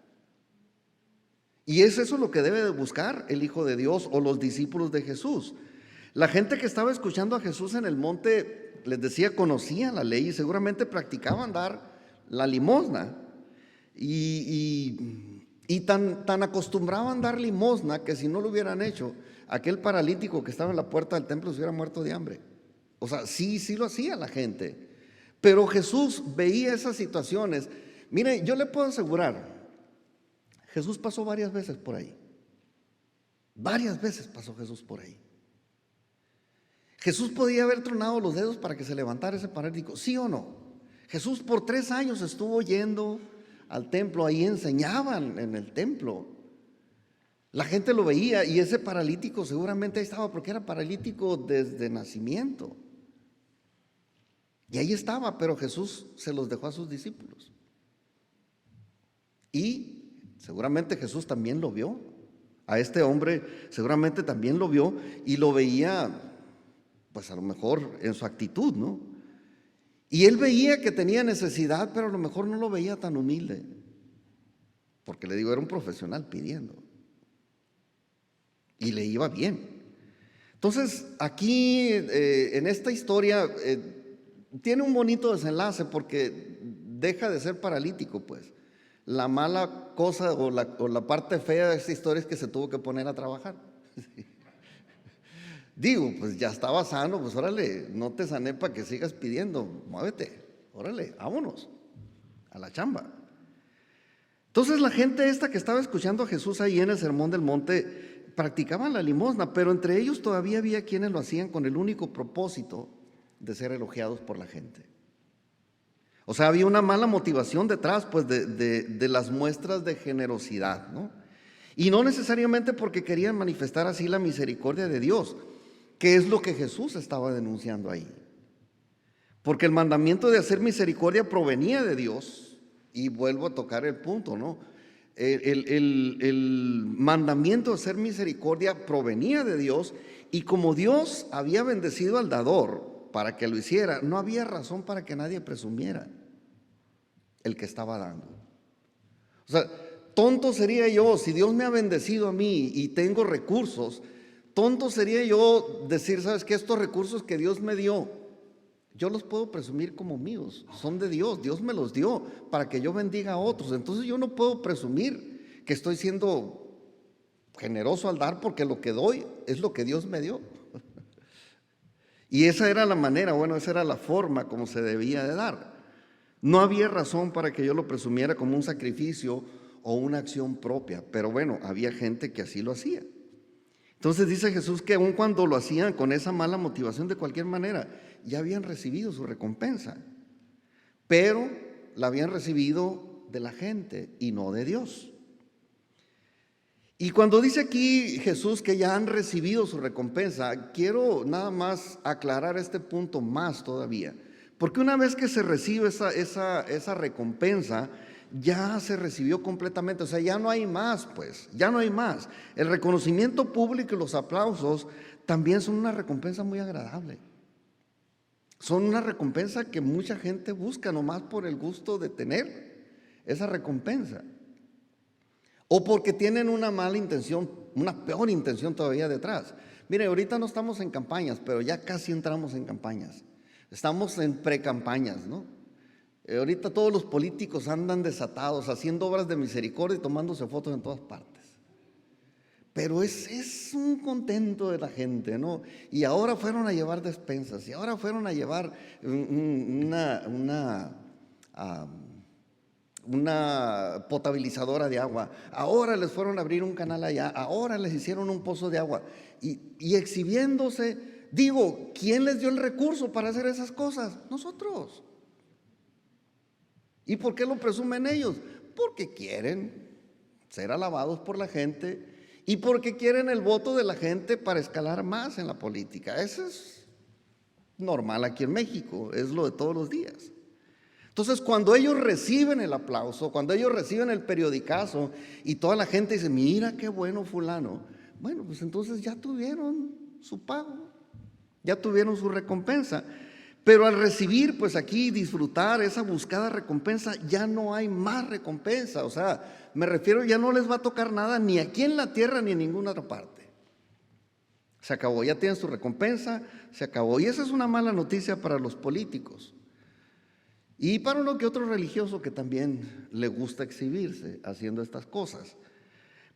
Y es eso lo que debe de buscar el Hijo de Dios o los discípulos de Jesús. La gente que estaba escuchando a Jesús en el monte, les decía, conocían la ley y seguramente practicaban dar la limosna. Y tan acostumbraban dar limosna que si no lo hubieran hecho, aquel paralítico que estaba en la puerta del templo se hubiera muerto de hambre. O sea, sí lo hacía la gente. Pero Jesús veía esas situaciones. Mire, yo le puedo asegurar, Jesús pasó varias veces por ahí. Varias veces pasó Jesús por ahí. Jesús podía haber tronado los dedos para que se levantara ese paralítico, ¿sí o no? Jesús por 3 años estuvo yendo al templo, ahí enseñaban en el templo. La gente lo veía y ese paralítico seguramente ahí estaba porque era paralítico desde nacimiento. Y ahí estaba, pero Jesús se los dejó a sus discípulos. Y seguramente Jesús también lo vio. A este hombre seguramente también lo vio y lo veía, pues a lo mejor en su actitud, ¿no? Y él veía que tenía necesidad, pero a lo mejor no lo veía tan humilde. Porque le digo, era un profesional pidiendo. Y le iba bien. Entonces, aquí en esta historia tiene un bonito desenlace porque deja de ser paralítico, pues. La mala cosa o la parte fea de esta historia es que se tuvo que poner a trabajar. Digo, pues ya estaba sano, pues órale, no te sané para que sigas pidiendo, muévete, órale, vámonos a la chamba. Entonces la gente esta que estaba escuchando a Jesús ahí en el Sermón del Monte practicaban la limosna, pero entre ellos todavía había quienes lo hacían con el único propósito de ser elogiados por la gente. O sea, había una mala motivación detrás, pues, de las muestras de generosidad, ¿no? Y no necesariamente porque querían manifestar así la misericordia de Dios, que es lo que Jesús estaba denunciando ahí. Porque el mandamiento de hacer misericordia provenía de Dios, y vuelvo a tocar el punto, ¿no? El mandamiento de hacer misericordia provenía de Dios, y como Dios había bendecido al dador para que lo hiciera, no había razón para que nadie presumiera el que estaba dando. O sea, tonto sería yo si Dios me ha bendecido a mí y tengo recursos. Tonto sería yo decir, ¿sabes qué? Estos recursos que Dios me dio yo los puedo presumir como míos, son de Dios, Dios me los dio para que yo bendiga a otros. Entonces yo no puedo presumir que estoy siendo generoso al dar, porque lo que doy es lo que Dios me dio. Y esa era la manera, bueno, esa era la forma como se debía de dar. No había razón para que yo lo presumiera como un sacrificio o una acción propia, pero bueno, había gente que así lo hacía. Entonces dice Jesús que aun cuando lo hacían con esa mala motivación, de cualquier manera, ya habían recibido su recompensa, pero la habían recibido de la gente y no de Dios. Y cuando dice aquí Jesús que ya han recibido su recompensa, quiero nada más aclarar este punto más todavía, porque una vez que se recibe esa recompensa, ya se recibió completamente, o sea, ya no hay más, pues, ya no hay más. El reconocimiento público y los aplausos también son una recompensa muy agradable. Son una recompensa que mucha gente busca nomás por el gusto de tener esa recompensa. O porque tienen una mala intención, una peor intención todavía detrás. Mire, ahorita no estamos en campañas, pero ya casi entramos en campañas. Estamos en precampañas, ¿no? Ahorita todos los políticos andan desatados, haciendo obras de misericordia y tomándose fotos en todas partes. Pero es un contento de la gente, ¿no? Y ahora fueron a llevar despensas, y ahora fueron a llevar una potabilizadora de agua, ahora les fueron a abrir un canal allá, ahora les hicieron un pozo de agua, y exhibiéndose. Digo, ¿quién les dio el recurso para hacer esas cosas? Nosotros. ¿Y por qué lo presumen ellos? Porque quieren ser alabados por la gente y porque quieren el voto de la gente para escalar más en la política. Eso es normal aquí en México, es lo de todos los días. Entonces, cuando ellos reciben el aplauso, cuando ellos reciben el periodicazo y toda la gente dice, mira qué bueno fulano, bueno, pues entonces ya tuvieron su pago, ya tuvieron su recompensa. Pero al recibir, pues aquí disfrutar esa buscada recompensa, ya no hay más recompensa. O sea, me refiero, ya no les va a tocar nada ni aquí en la tierra ni en ninguna otra parte. Se acabó, ya tienen su recompensa, se acabó. Y esa es una mala noticia para los políticos. Y para uno que otro religioso que también le gusta exhibirse haciendo estas cosas.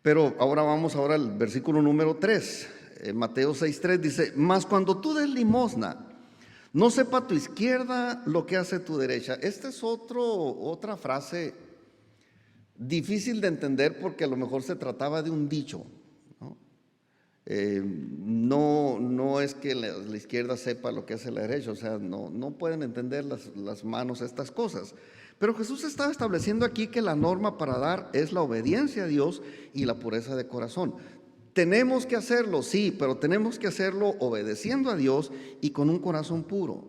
Pero vamos al versículo número 3. Mateo 6:3 dice, mas cuando tú des limosna, no sepa tu izquierda lo que hace tu derecha. Esta es otra frase difícil de entender porque a lo mejor se trataba de un dicho, ¿no? No es que la izquierda sepa lo que hace la derecha, o sea, no pueden entender las manos estas cosas. Pero Jesús está estableciendo aquí que la norma para dar es la obediencia a Dios y la pureza de corazón. Tenemos que hacerlo, sí, pero tenemos que hacerlo obedeciendo a Dios y con un corazón puro.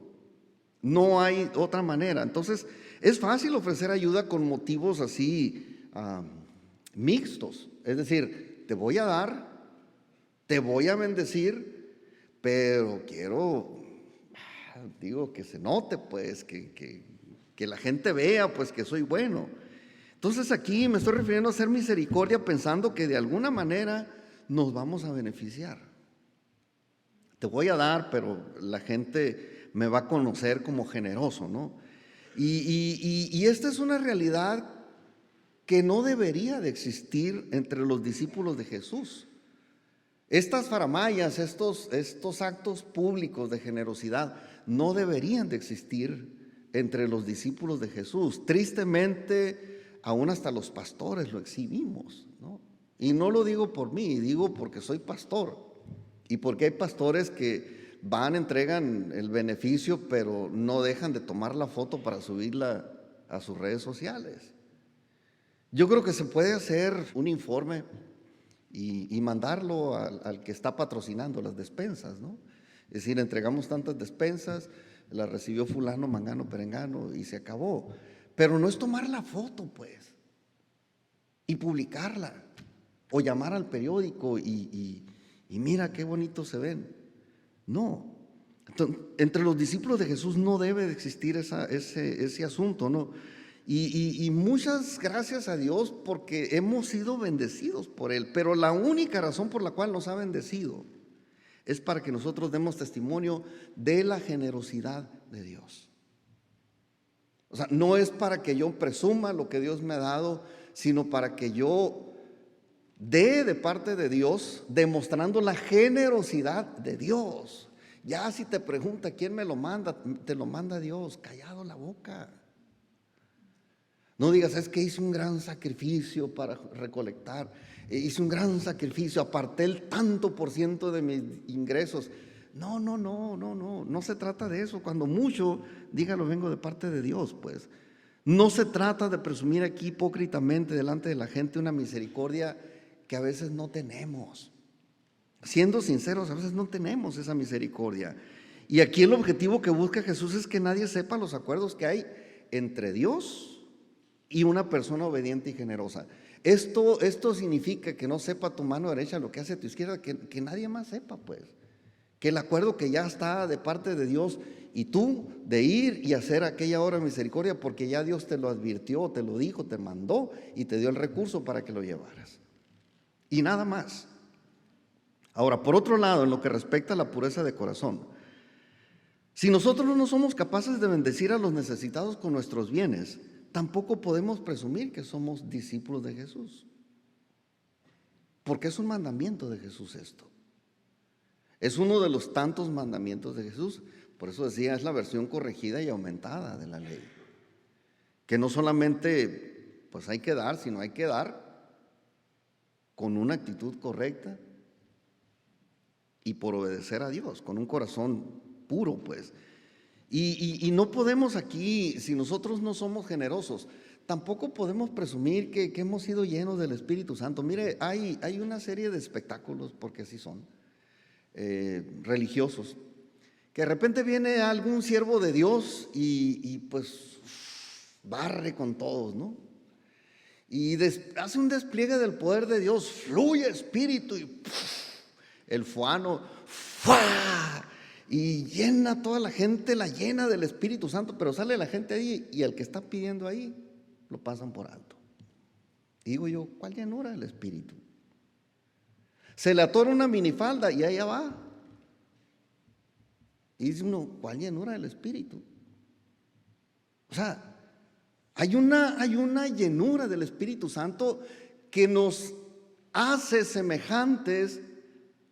No hay otra manera. Entonces, es fácil ofrecer ayuda con motivos así mixtos. Es decir, te voy a dar, te voy a bendecir, pero quiero, que se note, pues, que la gente vea, pues, que soy bueno. Entonces, aquí me estoy refiriendo a hacer misericordia pensando que de alguna manera nos vamos a beneficiar. Te voy a dar, pero la gente me va a conocer como generoso, ¿no? Y esta es una realidad que no debería de existir entre los discípulos de Jesús. Estas faramayas, estos actos públicos de generosidad no deberían de existir entre los discípulos de Jesús. Tristemente, aún hasta los pastores lo exhibimos, ¿no? Y no lo digo por mí, digo porque soy pastor y porque hay pastores que van, entregan el beneficio, pero no dejan de tomar la foto para subirla a sus redes sociales. Yo creo que se puede hacer un informe y mandarlo al que está patrocinando las despensas, ¿no? Es decir, entregamos tantas despensas, las recibió fulano, mangano, perengano y se acabó. Pero no es tomar la foto, pues, y publicarla. O llamar al periódico y mira qué bonito se ven. No. Entonces, entre los discípulos de Jesús no debe de existir ese asunto, ¿no? Y muchas gracias a Dios porque hemos sido bendecidos por Él. Pero la única razón por la cual nos ha bendecido Es para que nosotros demos testimonio de la generosidad de Dios. O sea, no es para que yo presuma lo que Dios me ha dado, sino para que yo dé de parte de Dios, demostrando la generosidad de Dios. Ya si te pregunta quién me lo manda, te lo manda Dios, callado la boca. No digas, es que hice un gran sacrificio para recolectar, hice un gran sacrificio, aparté el tanto por ciento de mis ingresos. No se trata de eso. Cuando mucho, dígalo, vengo de parte de Dios, pues. No se trata de presumir aquí hipócritamente delante de la gente una misericordia que a veces no tenemos. Siendo sinceros, a veces no tenemos esa misericordia. Y aquí el objetivo que busca Jesús es que nadie sepa los acuerdos que hay entre Dios y una persona obediente y generosa. Esto significa que no sepa tu mano derecha lo que hace tu izquierda, que nadie más sepa, pues. Que el acuerdo que ya está de parte de Dios y tú de ir y hacer aquella obra de misericordia porque ya Dios te lo advirtió, te lo dijo, te mandó y te dio el recurso para que lo llevaras. Y nada más. Ahora, por otro lado, en lo que respecta a la pureza de corazón, si nosotros no somos capaces de bendecir a los necesitados con nuestros bienes, tampoco podemos presumir que somos discípulos de Jesús. Porque es un mandamiento de Jesús esto. Es uno de los tantos mandamientos de Jesús. Por eso decía, es la versión corregida y aumentada de la ley. Que no solamente pues hay que dar, sino hay que dar con una actitud correcta y por obedecer a Dios, con un corazón puro, pues. Y no podemos aquí, si nosotros no somos generosos, tampoco podemos presumir que hemos sido llenos del Espíritu Santo. Mire, hay una serie de espectáculos, porque así son, religiosos, que de repente viene algún siervo de Dios y pues barre con todos, ¿no? Y hace un despliegue del poder de Dios, fluye Espíritu y el fuano, ¡fua! Y llena a toda la gente, la llena del Espíritu Santo, pero sale la gente ahí y el que está pidiendo ahí lo pasan por alto. Y digo yo, ¿cuál llenura del Espíritu? Se le atora una minifalda y allá va. Y dice uno, ¿cuál llenura del Espíritu? O sea, hay una llenura del Espíritu Santo que nos hace semejantes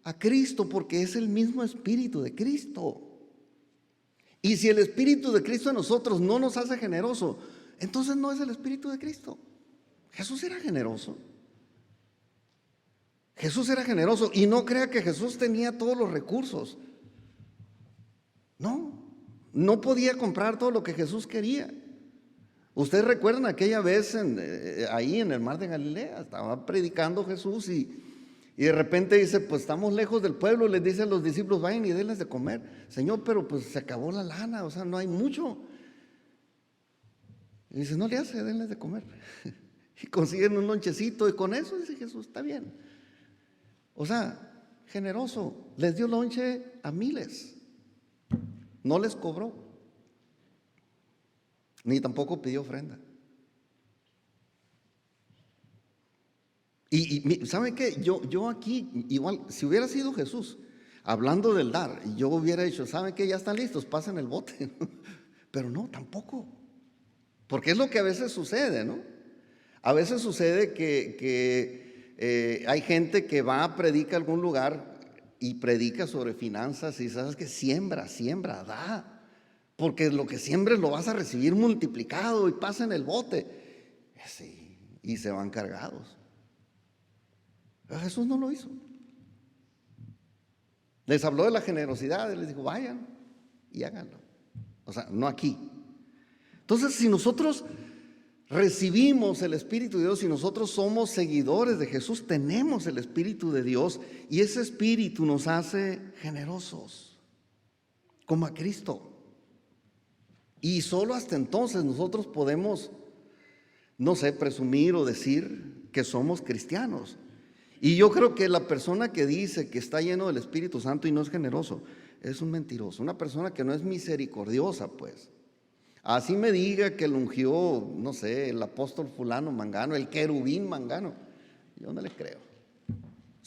a Cristo, porque es el mismo Espíritu de Cristo. Y si el Espíritu de Cristo en nosotros no nos hace generoso, entonces no es el Espíritu de Cristo. Jesús era generoso. Jesús era generoso, y no crea que Jesús tenía todos los recursos. No podía comprar todo lo que Jesús quería. Ustedes recuerdan aquella vez ahí en el mar de Galilea, estaba predicando Jesús y de repente dice, pues estamos lejos del pueblo, les dice a los discípulos, vayan y denles de comer. Señor, pero pues se acabó la lana, o sea, no hay mucho. Y dice, no le hace, denles de comer. Y consiguen un lonchecito y con eso dice Jesús, está bien. O sea, generoso, les dio lonche a miles, no les cobró, ni tampoco pidió ofrenda. Y ¿saben qué? Yo aquí, igual, si hubiera sido Jesús hablando del dar, yo hubiera dicho, ¿saben qué? Ya están listos, pasen el bote. Pero no, tampoco. Porque es lo que a veces sucede, ¿no? A veces sucede que hay gente que va a predicar a algún lugar y predica sobre finanzas y sabes que siembra, da. Porque lo que siembres lo vas a recibir multiplicado y pasa en el bote. Sí, y se van cargados. Pero Jesús no lo hizo. Les habló de la generosidad y les dijo, vayan y háganlo. O sea, no aquí. Entonces, si nosotros recibimos el Espíritu de Dios y nosotros somos seguidores de Jesús, tenemos el Espíritu de Dios y ese Espíritu nos hace generosos, como a Cristo. Y solo hasta entonces nosotros podemos, no sé, presumir o decir que somos cristianos. Y yo creo que la persona que dice que está lleno del Espíritu Santo y no es generoso, es un mentiroso, una persona que no es misericordiosa, pues. Así me diga que lo ungió, no sé, el apóstol fulano mangano, el querubín mangano, yo no le creo.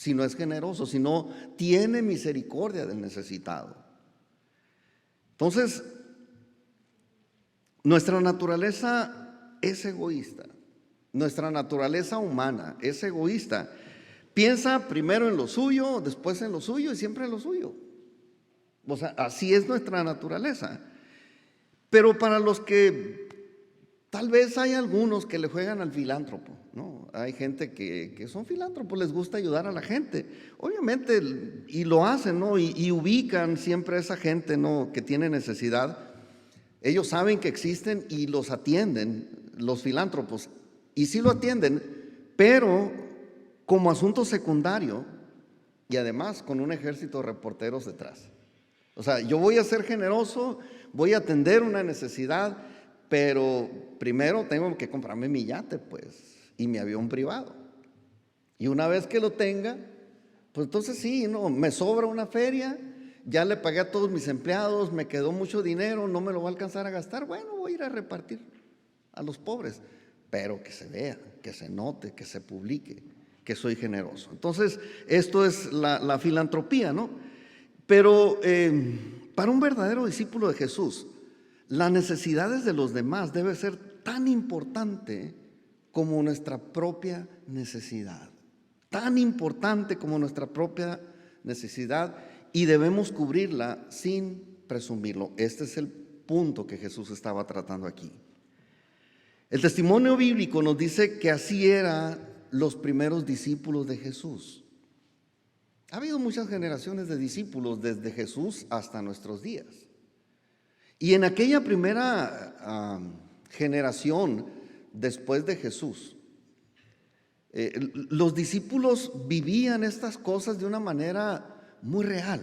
si no es generoso, si no tiene misericordia del necesitado. Entonces, nuestra naturaleza es egoísta. Nuestra naturaleza humana es egoísta. Piensa primero en lo suyo, después en lo suyo y siempre en lo suyo. O sea, así es nuestra naturaleza. Pero para los que tal vez hay algunos que le juegan al filántropo, ¿no? Hay gente que son filántropos, les gusta ayudar a la gente. Obviamente, y lo hacen, ¿no? Y ubican siempre a esa gente, ¿no?, que tiene necesidad. Ellos saben que existen y los atienden, los filántropos. Y sí lo atienden, pero como asunto secundario y además con un ejército de reporteros detrás. O sea, yo voy a ser generoso, voy a atender una necesidad, pero primero tengo que comprarme mi yate, pues, y mi avión privado. Y una vez que lo tenga, pues entonces sí, no, me sobra una feria, ya le pagué a todos mis empleados, me quedó mucho dinero, no me lo va a alcanzar a gastar, bueno, voy a ir a repartir a los pobres, pero que se vea, que se note, que se publique que soy generoso. Entonces, esto es la filantropía, ¿no? Pero para un verdadero discípulo de Jesús, las necesidades de los demás debe ser tan importante como nuestra propia necesidad. Tan importante como nuestra propia necesidad, y debemos cubrirla sin presumirlo. Este es el punto que Jesús estaba tratando aquí. El testimonio bíblico nos dice que así eran los primeros discípulos de Jesús. Ha habido muchas generaciones de discípulos desde Jesús hasta nuestros días. Y en aquella primera generación después de Jesús, los discípulos vivían estas cosas de una manera muy real.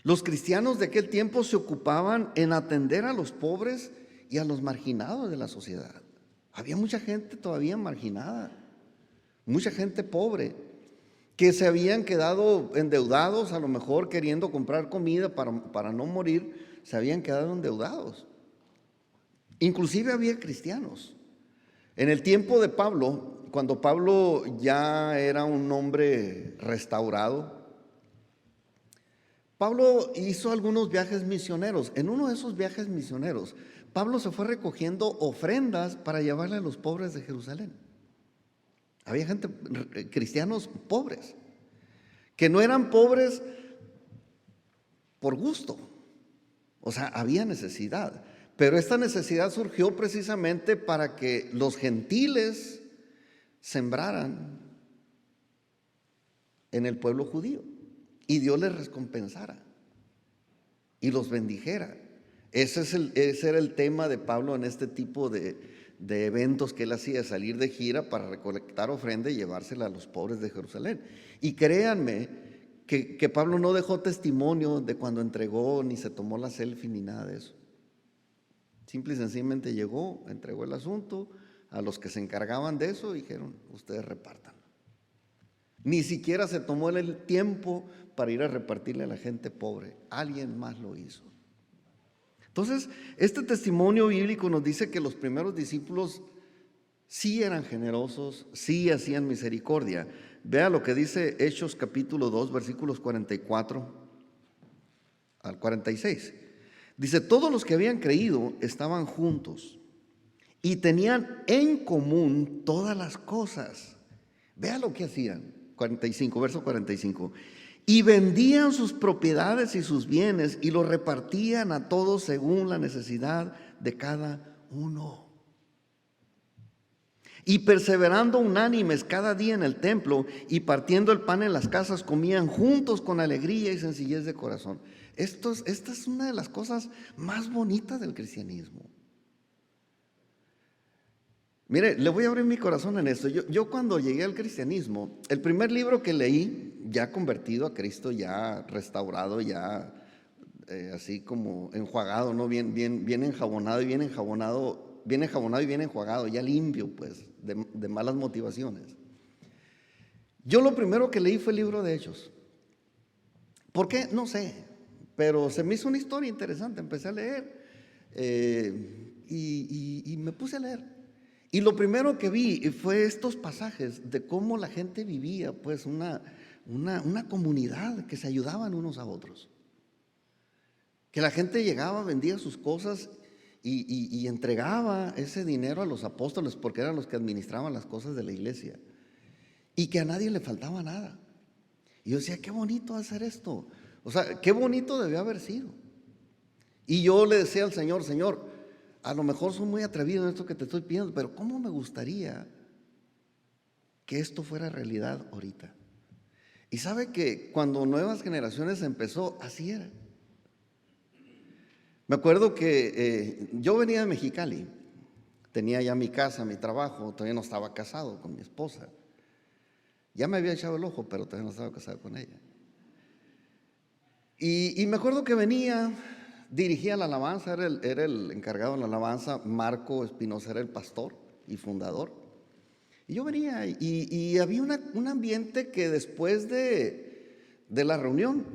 Los cristianos de aquel tiempo se ocupaban en atender a los pobres y a los marginados de la sociedad. Había mucha gente todavía marginada, mucha gente pobre, que se habían quedado endeudados, a lo mejor queriendo comprar comida para no morir, se habían quedado endeudados. Inclusive había cristianos. En el tiempo de Pablo, cuando Pablo ya era un hombre restaurado, Pablo hizo algunos viajes misioneros. En uno de esos viajes misioneros, Pablo se fue recogiendo ofrendas para llevarle a los pobres de Jerusalén. Había gente, cristianos pobres, que no eran pobres por gusto. O sea, había necesidad. Pero esta necesidad surgió precisamente para que los gentiles sembraran en el pueblo judío y Dios les recompensara y los bendijera. Ese era el tema de Pablo en este tipo de eventos que él hacía, salir de gira para recolectar ofrenda y llevársela a los pobres de Jerusalén. Y créanme que Pablo no dejó testimonio de cuando entregó, ni se tomó la selfie, ni nada de eso. Simple y sencillamente llegó, entregó el asunto a los que se encargaban de eso y dijeron: ustedes repartan. Ni siquiera se tomó el tiempo para ir a repartirle a la gente pobre. Alguien más lo hizo. Entonces, este testimonio bíblico nos dice que los primeros discípulos sí eran generosos, sí hacían misericordia. Vea lo que dice Hechos capítulo 2, versículos 44 al 46. Dice: todos los que habían creído estaban juntos y tenían en común todas las cosas. Vea lo que hacían. 45, verso 45. Y vendían sus propiedades y sus bienes y los repartían a todos según la necesidad de cada uno. Y perseverando unánimes cada día en el templo y partiendo el pan en las casas, comían juntos con alegría y sencillez de corazón. Esta es una de las cosas más bonitas del cristianismo. Mire, le voy a abrir mi corazón en esto. Yo cuando llegué al cristianismo, el primer libro que leí, ya convertido a Cristo, ya restaurado, ya así como enjuagado, ¿no? Bien enjabonado y bien enjabonado, bien enjabonado y bien enjuagado, ya limpio, pues, de malas motivaciones. Yo lo primero que leí fue el libro de Hechos. ¿Por qué? No sé, pero se me hizo una historia interesante. Empecé a leer y me puse a leer. Y lo primero que vi fue estos pasajes de cómo la gente vivía, pues una comunidad que se ayudaban unos a otros. Que la gente llegaba, vendía sus cosas y entregaba ese dinero a los apóstoles porque eran los que administraban las cosas de la iglesia. Y que a nadie le faltaba nada. Y yo decía, qué bonito hacer esto. O sea, qué bonito debió haber sido. Y yo le decía al Señor, Señor, a lo mejor soy muy atrevido en esto que te estoy pidiendo, pero ¿cómo me gustaría que esto fuera realidad ahorita? Y sabe que cuando Nuevas Generaciones empezó, así era. Me acuerdo que yo venía de Mexicali, tenía ya mi casa, mi trabajo, todavía no estaba casado con mi esposa. Ya me había echado el ojo, pero todavía no estaba casado con ella. Y me acuerdo que venía, dirigía la alabanza, era el encargado de la alabanza. Marco Espinosa era el pastor y fundador. Y yo venía y había un ambiente que después de la reunión,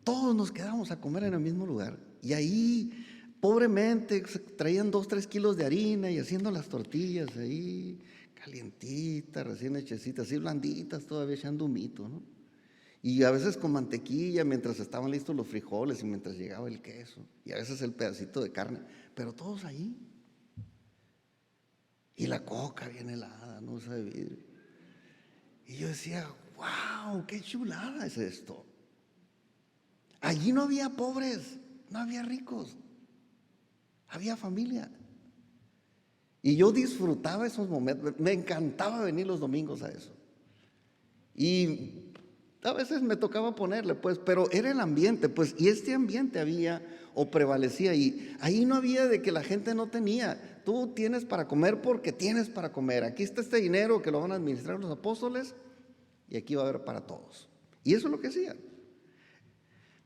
todos nos quedábamos a comer en el mismo lugar. Y ahí, pobremente, traían 2-3 kilos de harina y haciendo las tortillas ahí, calientitas, recién hechecitas, así blanditas, todavía echando humito, ¿no? Y a veces con mantequilla mientras estaban listos los frijoles y mientras llegaba el queso. Y a veces el pedacito de carne, pero todos ahí. Y la coca bien helada, no sabe vidrio. Y yo decía, wow, qué chulada es esto. Allí no había pobres, no había ricos, había familia. Y yo disfrutaba esos momentos, me encantaba venir los domingos a eso. Y a veces me tocaba ponerle, pues, pero era el ambiente, pues, y este ambiente había o prevalecía ahí. Ahí no había de que la gente no tenía. Tú tienes para comer porque tienes para comer. Aquí está este dinero que lo van a administrar los apóstoles y aquí va a haber para todos. Y eso es lo que hacían.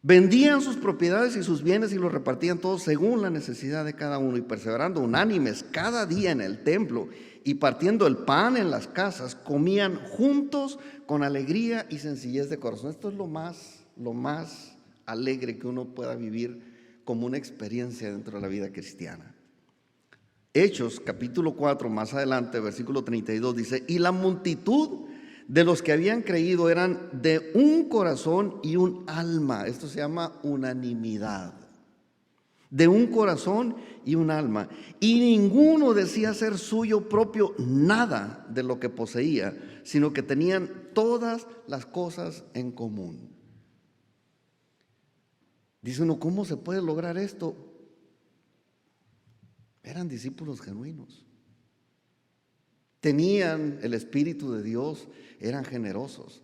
Vendían sus propiedades y sus bienes y los repartían todos según la necesidad de cada uno, y perseverando unánimes cada día en el templo y partiendo el pan en las casas, comían juntos con alegría y sencillez de corazón. Esto es lo más alegre que uno pueda vivir como una experiencia dentro de la vida cristiana. Hechos capítulo 4, más adelante, versículo 32 dice: y la multitud de los que habían creído eran de un corazón y un alma. Esto se llama unanimidad. De un corazón y un alma. Y ninguno decía ser suyo propio nada de lo que poseía, sino que tenían todas las cosas en común. Dice uno, ¿cómo se puede lograr esto? Eran discípulos genuinos. Tenían el Espíritu de Dios, eran generosos.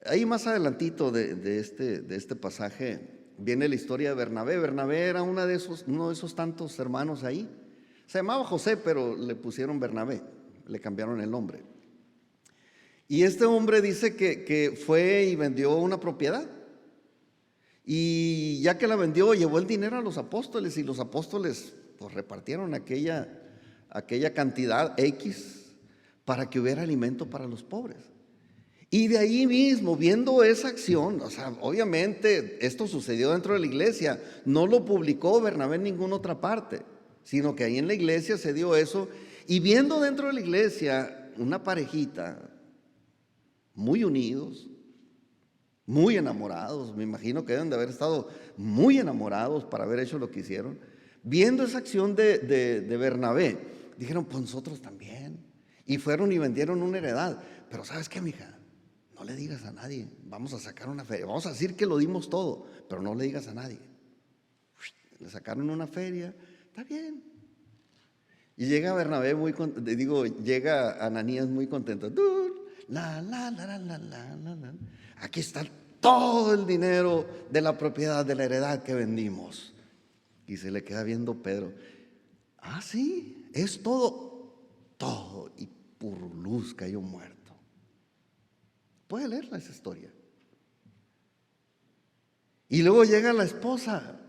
Ahí más adelantito de este pasaje viene la historia de Bernabé. Bernabé era uno de esos tantos hermanos ahí. Se llamaba José, pero le pusieron Bernabé, le cambiaron el nombre. Y este hombre dice que fue y vendió una propiedad. Y ya que la vendió, llevó el dinero a los apóstoles, y los apóstoles pues repartieron aquella cantidad X para que hubiera alimento para los pobres. Y de ahí mismo, viendo esa acción, o sea, obviamente esto sucedió dentro de la iglesia, no lo publicó Bernabé en ninguna otra parte, sino que ahí en la iglesia se dio eso. Y viendo dentro de la iglesia una parejita muy unidos, muy enamorados, me imagino que deben de haber estado muy enamorados para haber hecho lo que hicieron. Viendo esa acción de Bernabé, dijeron, pues nosotros también. Y fueron y vendieron una heredad. Pero ¿sabes qué, mija? No le digas a nadie. Vamos a sacar una feria. Vamos a decir que lo dimos todo, pero no le digas a nadie. Le sacaron una feria. Está bien. Y llega Bernabé llega Ananías muy contento. Aquí está todo el dinero de la propiedad, de la heredad que vendimos. Y se le queda viendo Pedro. Ah, sí, es todo. Todo. Y por luz cayó muerto. Puede leerla esa historia. Y luego llega la esposa,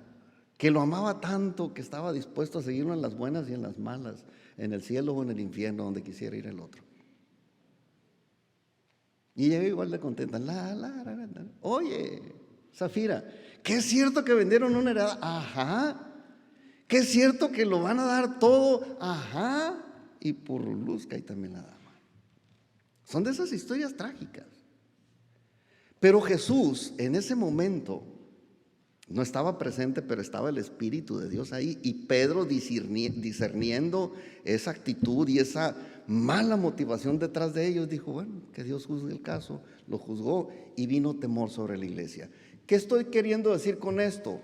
que lo amaba tanto, que estaba dispuesto a seguirlo en las buenas y en las malas, en el cielo o en el infierno, donde quisiera ir el otro. Y llega igual de contenta. Oye, Zafira, ¿qué es cierto que vendieron una heredad? Ajá. ¿Qué es cierto que lo van a dar todo? Ajá. y Purrulusca y también la dama. Son de esas historias trágicas. Pero Jesús en ese momento no estaba presente, pero estaba el Espíritu de Dios ahí, y Pedro discerniendo esa actitud y esa mala motivación detrás de ellos, dijo, bueno, que Dios juzgue el caso. Lo juzgó y vino temor sobre la iglesia. ¿Qué estoy queriendo decir con esto?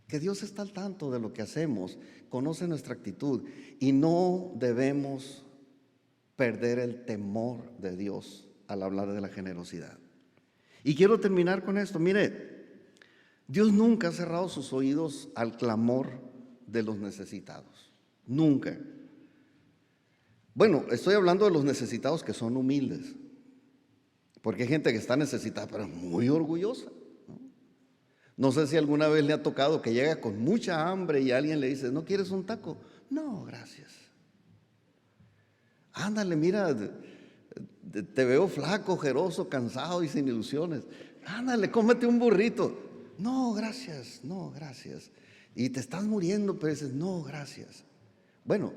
Que Dios está al tanto de lo que hacemos, conoce nuestra actitud, y no debemos perder el temor de Dios al hablar de la generosidad. Y quiero terminar con esto. Mire, Dios nunca ha cerrado sus oídos al clamor de los necesitados. Nunca. Bueno, estoy hablando de los necesitados que son humildes. Porque hay gente que está necesitada, pero muy orgullosa. No sé si alguna vez le ha tocado que llega con mucha hambre y alguien le dice, ¿no quieres un taco? No, gracias. Ándale, mira, te veo flaco, ojeroso, cansado y sin ilusiones. Ándale, cómete un burrito. No, gracias, no, gracias. Y te estás muriendo, pero dices, no, gracias. Bueno,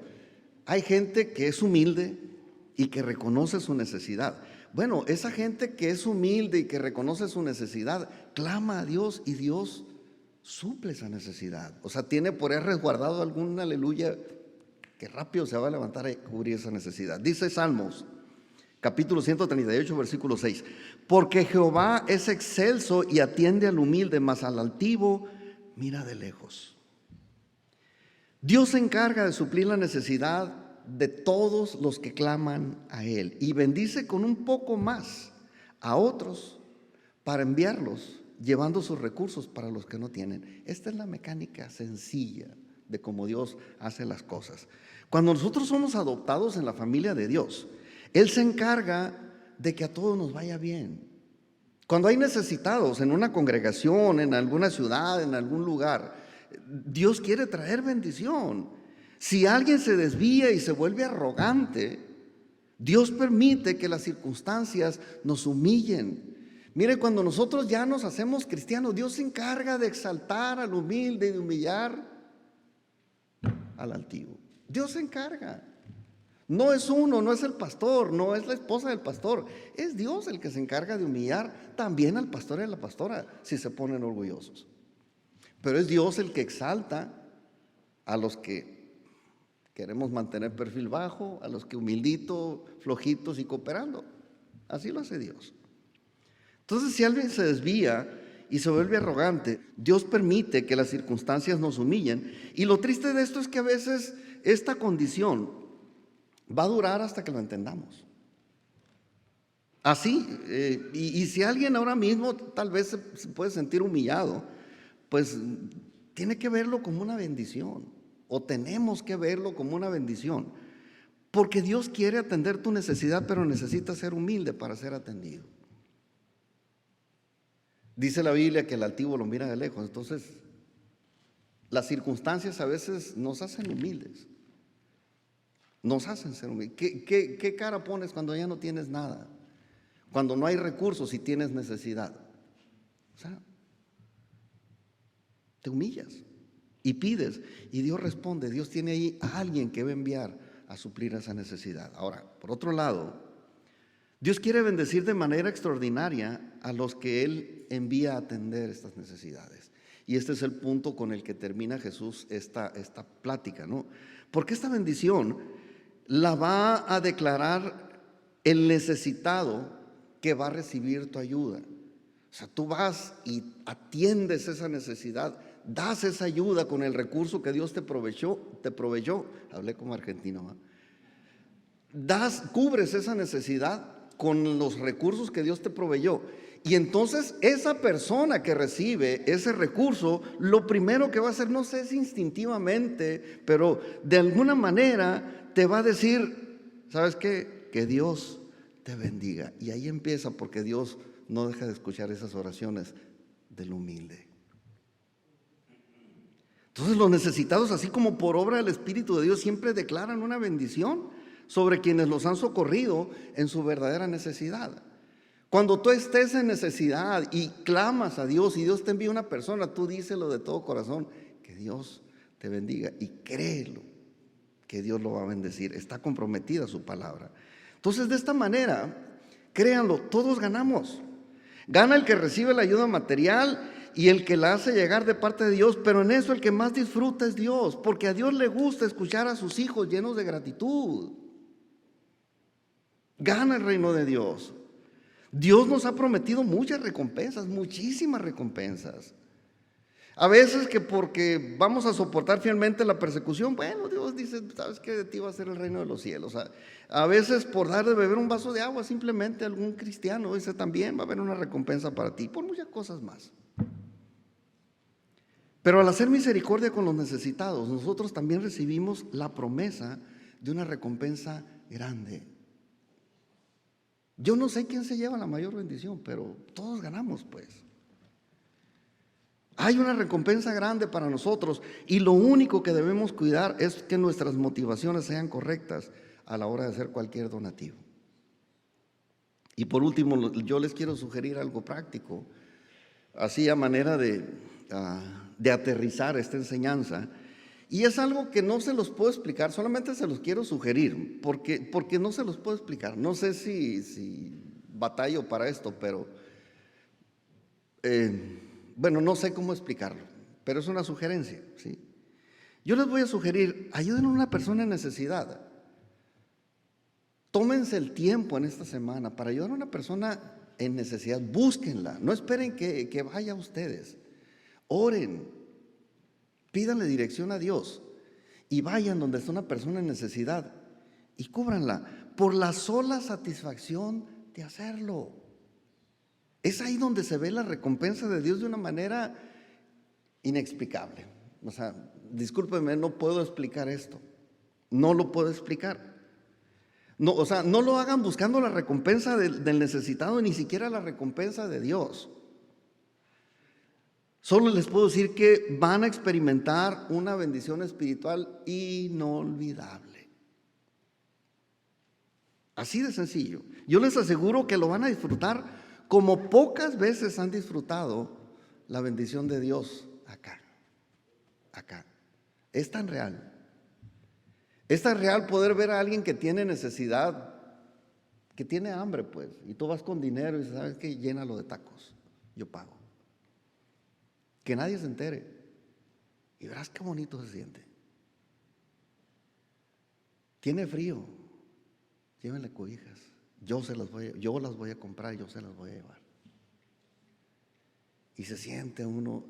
hay gente que es humilde y que reconoce su necesidad. Bueno, esa gente que es humilde y que reconoce su necesidad, clama a Dios y Dios suple esa necesidad. O sea, tiene por ahí resguardado algún aleluya que rápido se va a levantar a cubrir esa necesidad. Dice Salmos, capítulo 138, versículo 6. Porque Jehová es excelso y atiende al humilde, mas al altivo mira de lejos. Dios se encarga de suplir la necesidad de todos los que claman a Él y bendice con un poco más a otros para enviarlos, llevando sus recursos para los que no tienen. Esta es la mecánica sencilla de cómo Dios hace las cosas. Cuando nosotros somos adoptados en la familia de Dios, Él se encarga de que a todos nos vaya bien. Cuando hay necesitados en una congregación, en alguna ciudad, en algún lugar, Dios quiere traer bendición. Si alguien se desvía y se vuelve arrogante, Dios permite que las circunstancias nos humillen. Mire, cuando nosotros ya nos hacemos cristianos, Dios se encarga de exaltar al humilde y de humillar al altivo. Dios se encarga. No es uno, no es el pastor, no es la esposa del pastor. Es Dios el que se encarga de humillar también al pastor y a la pastora si se ponen orgullosos. Pero es Dios el que exalta a los que queremos mantener perfil bajo, a los que humilditos, flojitos y cooperando. Así lo hace Dios. Entonces, si alguien se desvía y se vuelve arrogante, Dios permite que las circunstancias nos humillen. Y lo triste de esto es que a veces esta condición va a durar hasta que lo entendamos. Así, y si alguien ahora mismo tal vez se puede sentir humillado, pues tiene que verlo como una bendición, o tenemos que verlo como una bendición, porque Dios quiere atender tu necesidad, pero necesitas ser humilde para ser atendido. Dice la Biblia que el altivo lo mira de lejos. Entonces, las circunstancias a veces nos hacen humildes. Nos hacen ser humildes. ¿Qué cara pones cuando ya no tienes nada? Cuando no hay recursos y tienes necesidad. O sea, te humillas y pides y Dios responde. Dios tiene ahí a alguien que va a enviar a suplir esa necesidad. Ahora, por otro lado, Dios quiere bendecir de manera extraordinaria a los que Él envía a atender estas necesidades. Y este es el punto con el que termina Jesús esta plática, ¿no? Porque esta bendición la va a declarar el necesitado que va a recibir tu ayuda. O sea, tú vas y atiendes esa necesidad, das esa ayuda con el recurso que Dios te proveyó. Hablé como argentino, ¿eh? Cubres esa necesidad con los recursos que Dios te proveyó. Y entonces esa persona que recibe ese recurso, lo primero que va a hacer, no sé si instintivamente, pero de alguna manera te va a decir, ¿sabes qué? Que Dios te bendiga. Y ahí empieza, porque Dios no deja de escuchar esas oraciones del humilde. Entonces los necesitados, así como por obra del Espíritu de Dios, siempre declaran una bendición sobre quienes los han socorrido en su verdadera necesidad. Cuando tú estés en necesidad y clamas a Dios y Dios te envía una persona, tú díselo de todo corazón, que Dios te bendiga, y créelo, que Dios lo va a bendecir. Está comprometida su palabra. Entonces, de esta manera, créanlo, todos ganamos. Gana el que recibe la ayuda material y el que la hace llegar de parte de Dios, pero en eso el que más disfruta es Dios, porque a Dios le gusta escuchar a sus hijos llenos de gratitud. Gana el reino de Dios. Dios nos ha prometido muchas recompensas, muchísimas recompensas. A veces que porque vamos a soportar fielmente la persecución, bueno, Dios dice, ¿sabes qué? De ti va a ser el reino de los cielos. A veces por dar de beber un vaso de agua simplemente a algún cristiano, dice, también va a haber una recompensa para ti, por muchas cosas más. Pero al hacer misericordia con los necesitados, nosotros también recibimos la promesa de una recompensa grande. Yo no sé quién se lleva la mayor bendición, pero todos ganamos, pues. Hay una recompensa grande para nosotros y lo único que debemos cuidar es que nuestras motivaciones sean correctas a la hora de hacer cualquier donativo. Y por último, yo les quiero sugerir algo práctico, así a manera de aterrizar esta enseñanza. Y es algo que no se los puedo explicar, solamente se los quiero sugerir, porque no se los puedo explicar. No sé si batallo para esto, pero bueno, no sé cómo explicarlo, pero es una sugerencia, ¿sí? Yo les voy a sugerir, ayuden a una persona en necesidad. Tómense el tiempo en esta semana para ayudar a una persona en necesidad. Búsquenla, no esperen que vaya a ustedes. Oren, pídanle dirección a Dios y vayan donde está una persona en necesidad y cúbranla por la sola satisfacción de hacerlo. Es ahí donde se ve la recompensa de Dios de una manera inexplicable. O sea, discúlpenme, no puedo explicar esto. No lo puedo explicar. No, o sea, no lo hagan buscando la recompensa del necesitado, ni siquiera la recompensa de Dios. Solo les puedo decir que van a experimentar una bendición espiritual inolvidable. Así de sencillo. Yo les aseguro que lo van a disfrutar como pocas veces han disfrutado la bendición de Dios acá. Es tan real. Es tan real poder ver a alguien que tiene necesidad, que tiene hambre, pues, y tú vas con dinero y dices, ¿sabes qué? Llénalo de tacos, yo pago. Que nadie se entere y verás qué bonito se siente. Tiene frío, llévenle cobijas. Yo las voy a comprar, yo se las voy a llevar. Y se siente uno,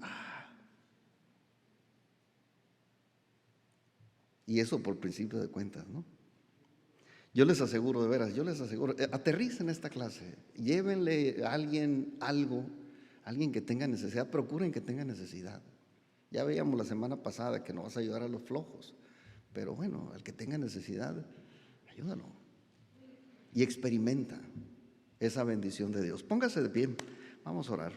y eso por principio de cuentas, ¿no? Yo les aseguro, de veras, aterricen esta clase, llévenle a alguien algo, alguien que tenga necesidad, procuren que tenga necesidad. Ya veíamos la semana pasada que no vas a ayudar a los flojos, pero bueno, al que tenga necesidad, ayúdalo. Y experimenta esa bendición de Dios. Póngase de pie, vamos a orar.